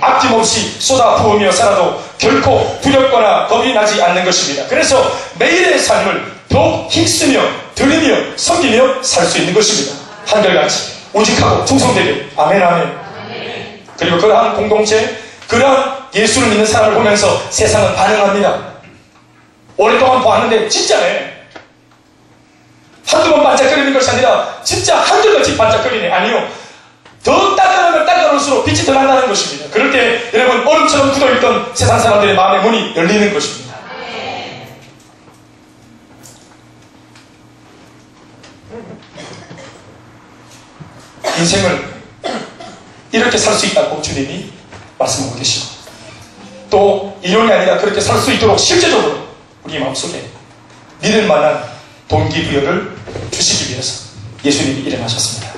아낌없이 쏟아부으며 살아도 결코 두렵거나 겁이 나지 않는 것입니다. 그래서 매일의 삶을 더욱 힘쓰며 드리며 섬기며 살 수 있는 것입니다. 한결같이 오직하고 충성되게. 아멘, 아멘. 그리고 그러한 공동체, 그러한 예수를 믿는 사람을 보면서 세상은 반응합니다. 오랫동안 보았는데 진짜네. 한두 번 반짝거리는 것이 아니라 진짜 한결같이 반짝거리네. 아니요. 더 따라가면 따라갈수록 빛이 더 난다는 것입니다. 그럴 때 여러분 얼음처럼 굳어있던 세상 사람들의 마음의 문이 열리는 것입니다. 인생을 이렇게 살 수 있다고 주님이 말씀하고 계시고 또 이론이 아니라 그렇게 살 수 있도록 실제적으로 우리 마음속에 믿을 만한 동기부여를 주시기 위해서 예수님이 일어나셨습니다.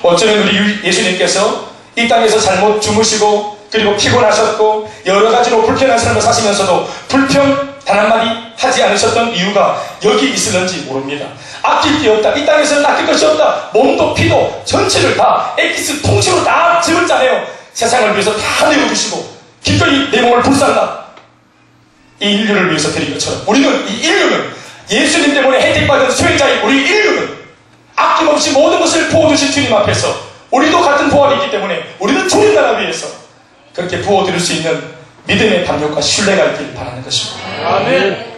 어쩌면 우리 예수님께서 이 땅에서 잘못 주무시고 그리고 피곤하셨고 여러 가지로 불편한 삶을 사시면서도 불평 단 한마디 하지 않으셨던 이유가 여기 있을는지 모릅니다. 아낄 게 없다. 이 땅에서는 아낄 것이 없다. 몸도 피도 전체를 다 엑기스 통째로 다 짐을 짜내요. 세상을 위해서 다 내어주시고 기꺼이 내 몸을 불살라 이 인류를 위해서 드린 것처럼 우리는 이 인류는 예수님 때문에 혜택받은 수혜자인 우리 인류는 아낌없이 모든 것을 부어주신 주님 앞에서 우리도 같은 부활이 있기 때문에 우리는 주님 나라 위해서 그렇게 부어드릴 수 있는 믿음의 담력과 신뢰가 있길 바라는 것입니다. 아멘.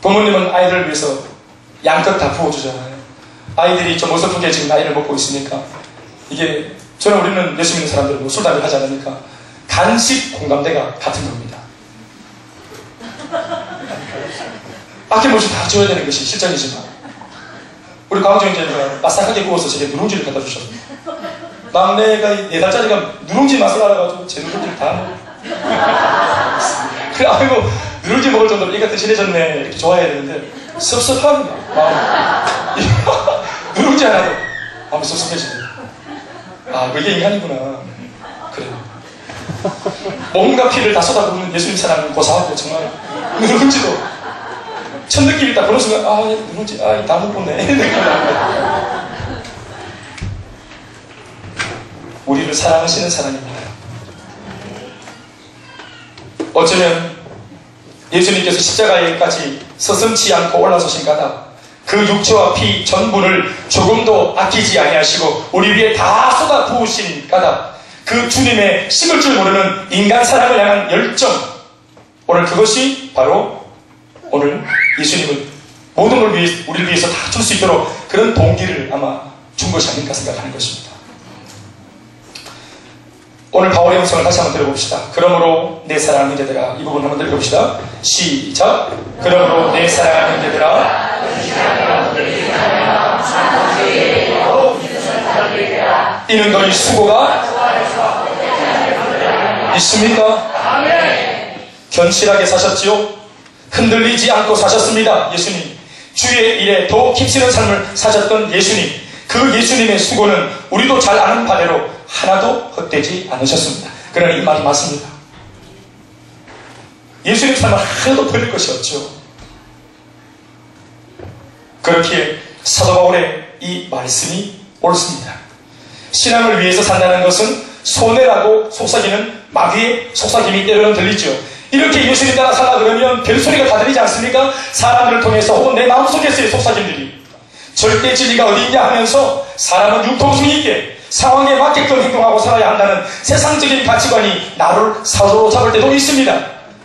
부모님은 아이들을 위해서 양껏 다 부어주잖아요. 아이들이 좀 어설프게 지금 나이를 먹고 있으니까 이게 저는 우리는 예수 믿는 사람들은 뭐 술, 담배 하지 않으니까 간식 공감대가 같은 겁니다. 아낌없이 다 줘야 되는 것이 실정이지만 우리 강정형제가 바삭하게 구워서 제게 누룽지를 갖다 주셨어요. 막내가 4달짜리가 누룽지 맛을 알아가지고 제 누룽지를 다 먹어. 그래, 아이고 누룽지 먹을 정도로 얘가 드신해졌네 이렇게 좋아해야 되는데 섭섭합니다. 마음. 누룽지 하나도 마음이 섭섭해지네. 아, 그게 인간이구나. 그래. 몸과 피를 다 쏟아부는 예수님 사랑은 고사하고 정말 누룽지도 첫 느낌이 딱 그런 순간 누룽지 다 못 보네. 우리를 사랑하시는 사랑입니다. 어쩌면 예수님께서 십자가에까지 서슴지 않고 올라서신 까닭 그 육체와 피 전부를 조금도 아끼지 아니하시고 우리 위에 다 쏟아 부으신 까닭 그 주님의 식을 줄 모르는 인간 사랑을 향한 열정 오늘 그것이 바로 오늘 예수님은 모든 걸 우리를 위해서 다 줄 수 있도록 그런 동기를 아마 준 것이 아닐까 생각하는 것입니다. 오늘 바울의 음성을 다시 한번 들어봅시다. 그러므로 내 사랑하는 형제들아, 이 부분 한번 들어봅시다. 시작. 그러므로 내 사랑하는 형제들아, 이는 너희 수고가 있습니까? 견실하게 사셨지요? 흔들리지 않고 사셨습니다. 예수님. 주의 일에 더욱 힘쓰는 삶을 사셨던 예수님. 그 예수님의 수고는 우리도 잘 아는 바대로 하나도 헛되지 않으셨습니다. 그러나 이 말이 맞습니다. 예수님 삶은 하나도 버릴 것이 없죠. 그렇기에 사도 바울의 이 말씀이 옳습니다. 신앙을 위해서 산다는 것은 손해라고 속삭이는 마귀의 속삭임이 때로는 들리죠. 이렇게 예수님 따라 살라 그러면 별소리가 다 들리지 않습니까? 사람들을 통해서 혹은 내 마음속에서의 속삭임들이 절대 진리가 어디 있냐 하면서 사람은 융통성이 있게 상황에 맞게끔 행동하고 살아야 한다는 세상적인 가치관이 나를 사로잡을 때도 있습니다.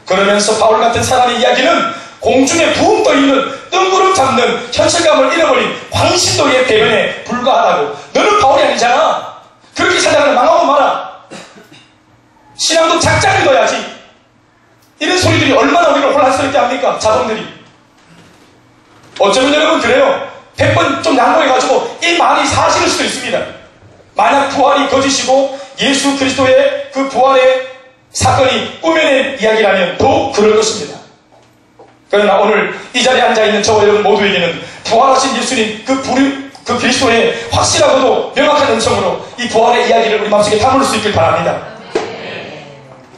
그러면서 바울 같은 사람의 이야기는 공중에 붕 떠있는 뜬구름 잡는 현실감을 잃어버린 광신도의 배변에 불과하다고. 너는 바울이 아니잖아. 그렇게 살다가는 망하고 말아. 신앙도 작작 믿어야지. 이런 소리들이 얼마나 우리를 혼란스럽게 합니까? 자동들이. 어쩌면 여러분 그래요. 100번 좀 양보해가지고 이 말이 사실일 수도 있습니다. 만약 부활이 거짓이고 예수 그리스도의 그 부활의 사건이 꾸며낸 이야기라면 더욱 그럴 것입니다. 그러나 오늘 이 자리에 앉아있는 저와 여러분 모두에게는 부활하신 예수님 그 그리스도의 확실하고도 명확한 음성으로 이 부활의 이야기를 우리 마음속에 담을 수 있길 바랍니다.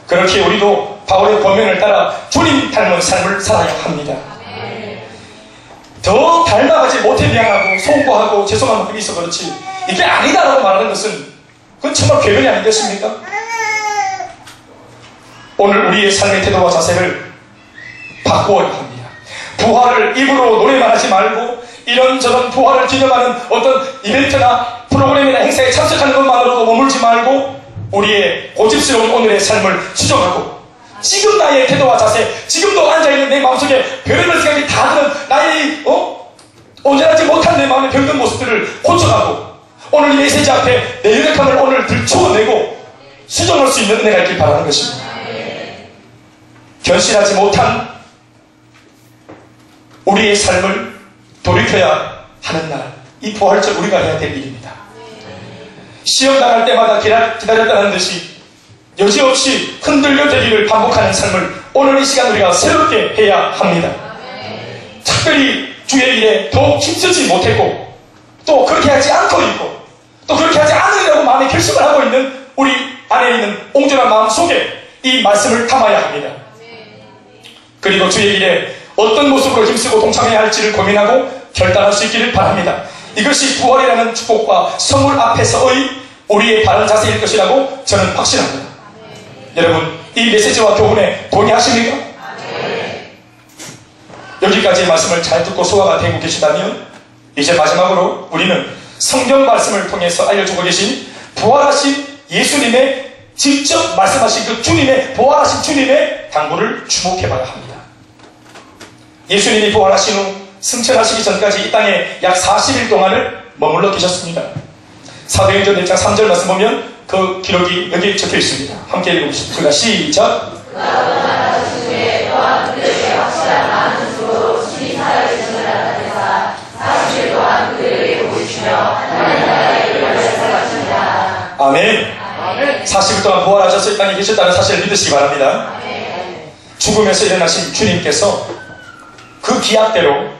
그렇게 우리도 바울의 권면을 따라 주님 닮은 삶을 살아야 합니다. 더 닮아가지 못해 미안하고 송구하고 죄송한 마음이 있어 그렇지 이게 아니다라고 말하는 것은 그건 정말 괴변이 아니겠습니까? 오늘 우리의 삶의 태도와 자세를 바꾸어야 합니다. 부활을 입으로 노래만 하지 말고 이런저런 부활을 기념하는 어떤 이벤트나 프로그램이나 행사에 참석하는 것만으로도 머물지 말고 우리의 고집스러운 오늘의 삶을 수정하고 지금 나의 태도와 자세, 지금도 앉아있는 내 마음속에 별의별 생각이 다 드는 나의 온전하지 못한 내 마음의 병든 모습들을 고쳐가고 오늘 이 메시지 앞에 내 유력함을 오늘 들추어내고 수정할 수 있는 은혜가 있길 바라는 것입니다. 견실하지 못한 우리의 삶을 돌이켜야 하는 날, 이 부활절 우리가 해야 될 일입니다. 시험 당할 때마다 기다렸다는 듯이 여지없이 흔들려 되기를 반복하는 삶을 오늘 이 시간 우리가 새롭게 해야 합니다. 특별히 주의 일에 더욱 힘쓰지 못했고 또 그렇게 하지 않고 있고 또 그렇게 하지 않으려고 마음에 결심을 하고 있는 우리 안에 있는 옹졸한 마음 속에 이 말씀을 담아야 합니다. 그리고 주의 일에 어떤 모습으로 힘쓰고 동참해야 할지를 고민하고 결단할 수 있기를 바랍니다. 이것이 부활이라는 축복과 선물 앞에서의 우리의 바른 자세일 것이라고 저는 확신합니다. 여러분 이 메시지와 교훈에 동의하십니까? 여기까지의 말씀을 잘 듣고 소화가 되고 계시다면 이제 마지막으로 우리는 성경 말씀을 통해서 알려주고 계신 부활하신 예수님의 직접 말씀하신 그 주님의 부활하신 주님의 당부를 주목해봐야 합니다. 예수님이 부활하신 후 승천하시기 전까지 이 땅에 약 40일 동안을 머물러 계셨습니다. 사도행전 1장 3절 말씀 보면 그 기록이 여기 적혀 있습니다. 함께 읽어보십시오. 시작. 아멘. 40일 동안 부활하셔서 이 땅에 계셨다는 사실을 믿으시기 바랍니다. 죽음에서 일어나신 주님께서 그 기약대로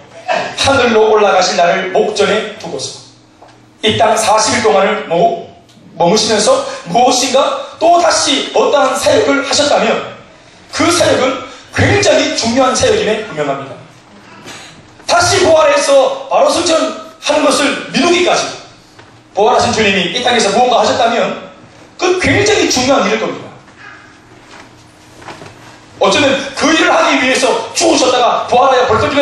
하늘로 올라가신 날을 목전에 두고서 이 땅 40일 동안을 머무시면서 무엇인가 또 다시 어떠한 사역을 하셨다면 그 사역은 굉장히 중요한 사역임에 분명합니다. 다시 부활해서 바로 승천하는 것을 미루기까지 부활하신 주님이 이 땅에서 무언가 하셨다면 그건 굉장히 중요한 일일 겁니다. 어쩌면 그 일을 하기 위해서 죽으셨다가 부활하여 벌떡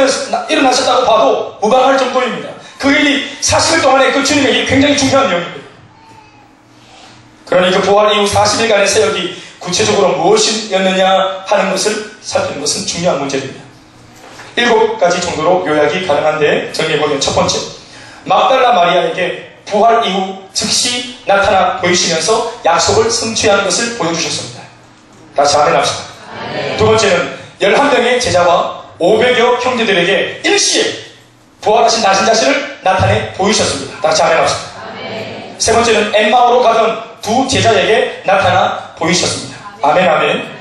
일어나셨다고 봐도 무방할 정도입니다. 그 일이 40일 동안의 그 주님의 일이 굉장히 중요한 내용입니다. 그러니 그 부활 이후 40일간의 사역이 구체적으로 무엇이었느냐 하는 것을 살피는 것은 중요한 문제입니다. 7가지 정도로 요약이 가능한데 정리해보면, 첫 번째, 막달라 마리아에게 부활 이후 즉시 나타나 보이시면서 약속을 성취한 것을 보여주셨습니다. 다시 아멘 합시다. 두 번째는 11명의 제자와 500여 형제들에게 일시에 부활하신 나신 자신을 나타내 보이셨습니다. 다시 아멘 합시다. 세 번째는 엠마오로 가던 두 제자에게 나타나 보이셨습니다. 아멘 아멘.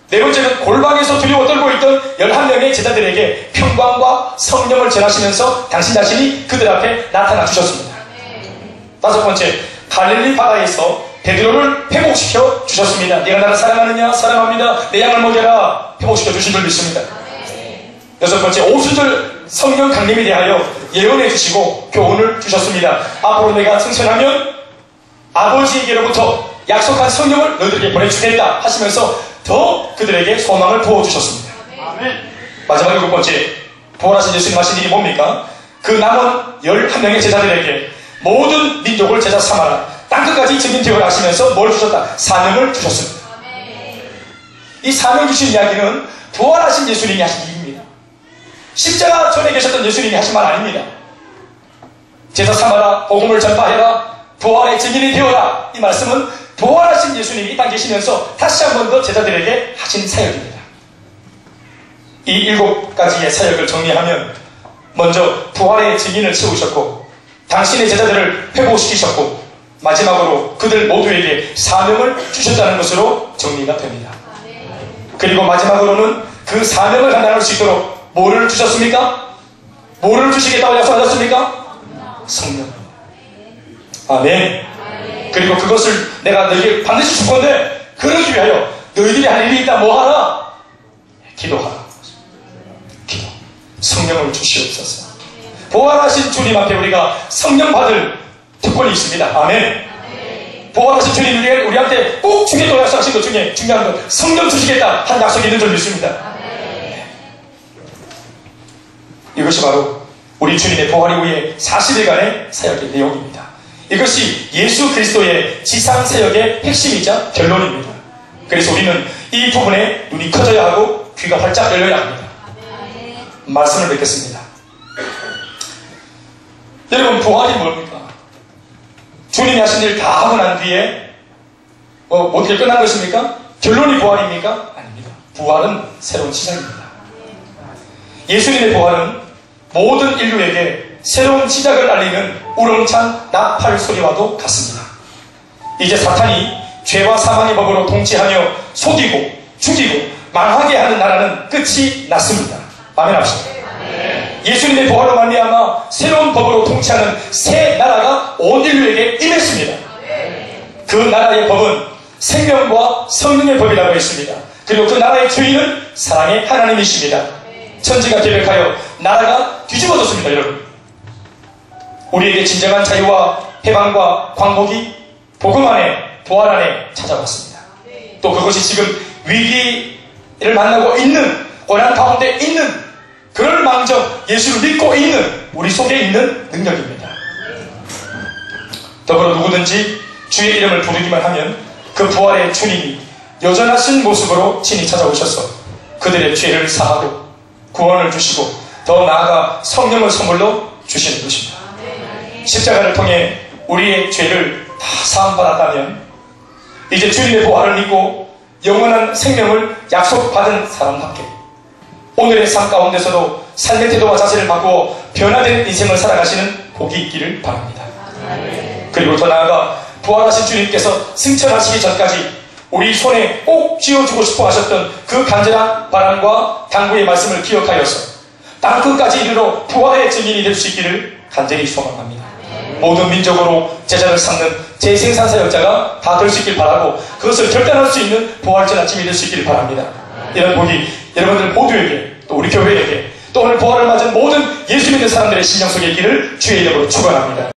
네 번째는 골방에서 두려워 떨고 있던 11명의 제자들에게 평강과 성령을 전하시면서 당신 자신이 그들 앞에 나타나 주셨습니다. 다섯 번째, 갈릴리 바다에서 베드로를 회복시켜 주셨습니다. 네가 나를 사랑하느냐? 사랑합니다. 내 양을 먹여라. 회복시켜 주신 줄 믿습니다. 여섯 번째, 오순절 성령 강림에 대하여 예언해 주시고 교훈을 주셨습니다. 앞으로 내가 승천하면 아버지에게로부터 약속한 성령을 너희들에게 보내주겠다 하시면서 더 그들에게 소망을 부어주셨습니다. 마지막 7번째, 부활하신 예수님 하신 일이 뭡니까? 그 남은 11명의 제자들에게 모든 민족을 제자 삼아라, 땅끝까지 증인 되어라 하시면서 뭘 주셨다? 사명을 주셨습니다. 이 사명 주신 이야기는 부활하신 예수님이 하신 일입니다. 십자가 전에 계셨던 예수님이 하신 말 아닙니다. 제자 삼아라, 복음을 전파해라, 부활의 증인이 되어라. 이 말씀은 부활하신 예수님이 이 땅에 계시면서 다시 한 번 더 제자들에게 하신 사역입니다. 이 7가지의 사역을 정리하면, 먼저 부활의 증인을 세우셨고 당신의 제자들을 회복시키셨고 마지막으로 그들 모두에게 사명을 주셨다는 것으로 정리가 됩니다. 그리고 마지막으로는 그 사명을 감당할 수 있도록 뭐를 주셨습니까? 뭐를 주시겠다고 약속하셨습니까? 성령. 아멘. 그리고 그것을 내가 너희에게 반드시 줄 건데 그러기 위하여 너희들이 할 일이 있다. 뭐 하라? 기도하라. 기도. 성령을 주시옵소서. 부활하신 주님 앞에 우리가 성령 받을 특권이 있습니다. 아멘. 부활하신 주님 우리한테 꼭 주겠다고 약속하신 것 중에 중요한 건 성령 주시겠다 한 약속이 있는 줄 믿습니다. 이것이 바로 우리 주님의 부활 이후의 40일간의 사역의 내용입니다. 이것이 예수 그리스도의 지상 사역의 핵심이자 결론입니다. 그래서 우리는 이 부분에 눈이 커져야 하고 귀가 활짝 열려야 합니다. 말씀을 뵙겠습니다. 여러분, 부활이 뭡니까? 주님이 하신 일 다 하고 난 뒤에 어떻게 끝난 것입니까? 결론이 부활입니까? 아닙니다. 부활은 새로운 시작입니다. 예수님의 부활은 모든 인류에게 새로운 시작을 알리는 우렁찬 나팔 소리와도 같습니다. 이제 사탄이 죄와 사망의 법으로 통치하며 속이고 죽이고 망하게 하는 나라는 끝이 났습니다. 아멘 합시다. 예수님의 부활로 말미암아 새로운 법으로 통치하는 새 나라가 온 인류에게 임했습니다. 그 나라의 법은 생명과 성령의 법이라고 했습니다. 그리고 그 나라의 주인은 사랑의 하나님이십니다. 천지가 개벽하여 나라가 뒤집어졌습니다. 여러분, 우리에게 진정한 자유와 해방과 광복이 복음 안에, 부활 안에 찾아왔습니다. 또 그것이 지금 위기를 만나고 있는, 고난 가운데 있는, 그럴 망정 예수를 믿고 있는 우리 속에 있는 능력입니다. 더불어 누구든지 주의 이름을 부르기만 하면 그 부활의 주님이 여전하신 모습으로 친히 찾아오셔서 그들의 죄를 사하고 구원을 주시고 더 나아가 성령을 선물로 주시는 것입니다. 십자가를 통해 우리의 죄를 다 사함받았다면 이제 주님의 부활을 믿고 영원한 생명을 약속받은 사람답게 오늘의 삶 가운데서도 삶의 태도와 자세를 바꾸어 변화된 인생을 살아가시는 복이 있기를 바랍니다. 그리고 더 나아가 부활하신 주님께서 승천하시기 전까지 우리 손에 꼭 쥐어주고 싶어 하셨던 그 간절한 바람과 당부의 말씀을 기억하여서 땅끝까지 이르러 부활의 증인이 될 수 있기를 간절히 소망합니다. 모든 민족으로 제자를 삼는 재생산사역자가 다 될 수 있길 바라고 그것을 결단할 수 있는 부활절 아침이 될 수 있기를 바랍니다. 이런 복이 여러분들 모두에게 또 우리 교회에게 또 오늘 부활을 맞은 모든 예수 믿는 사람들의 심령 속에 있기를 주의 이름으로 축원합니다.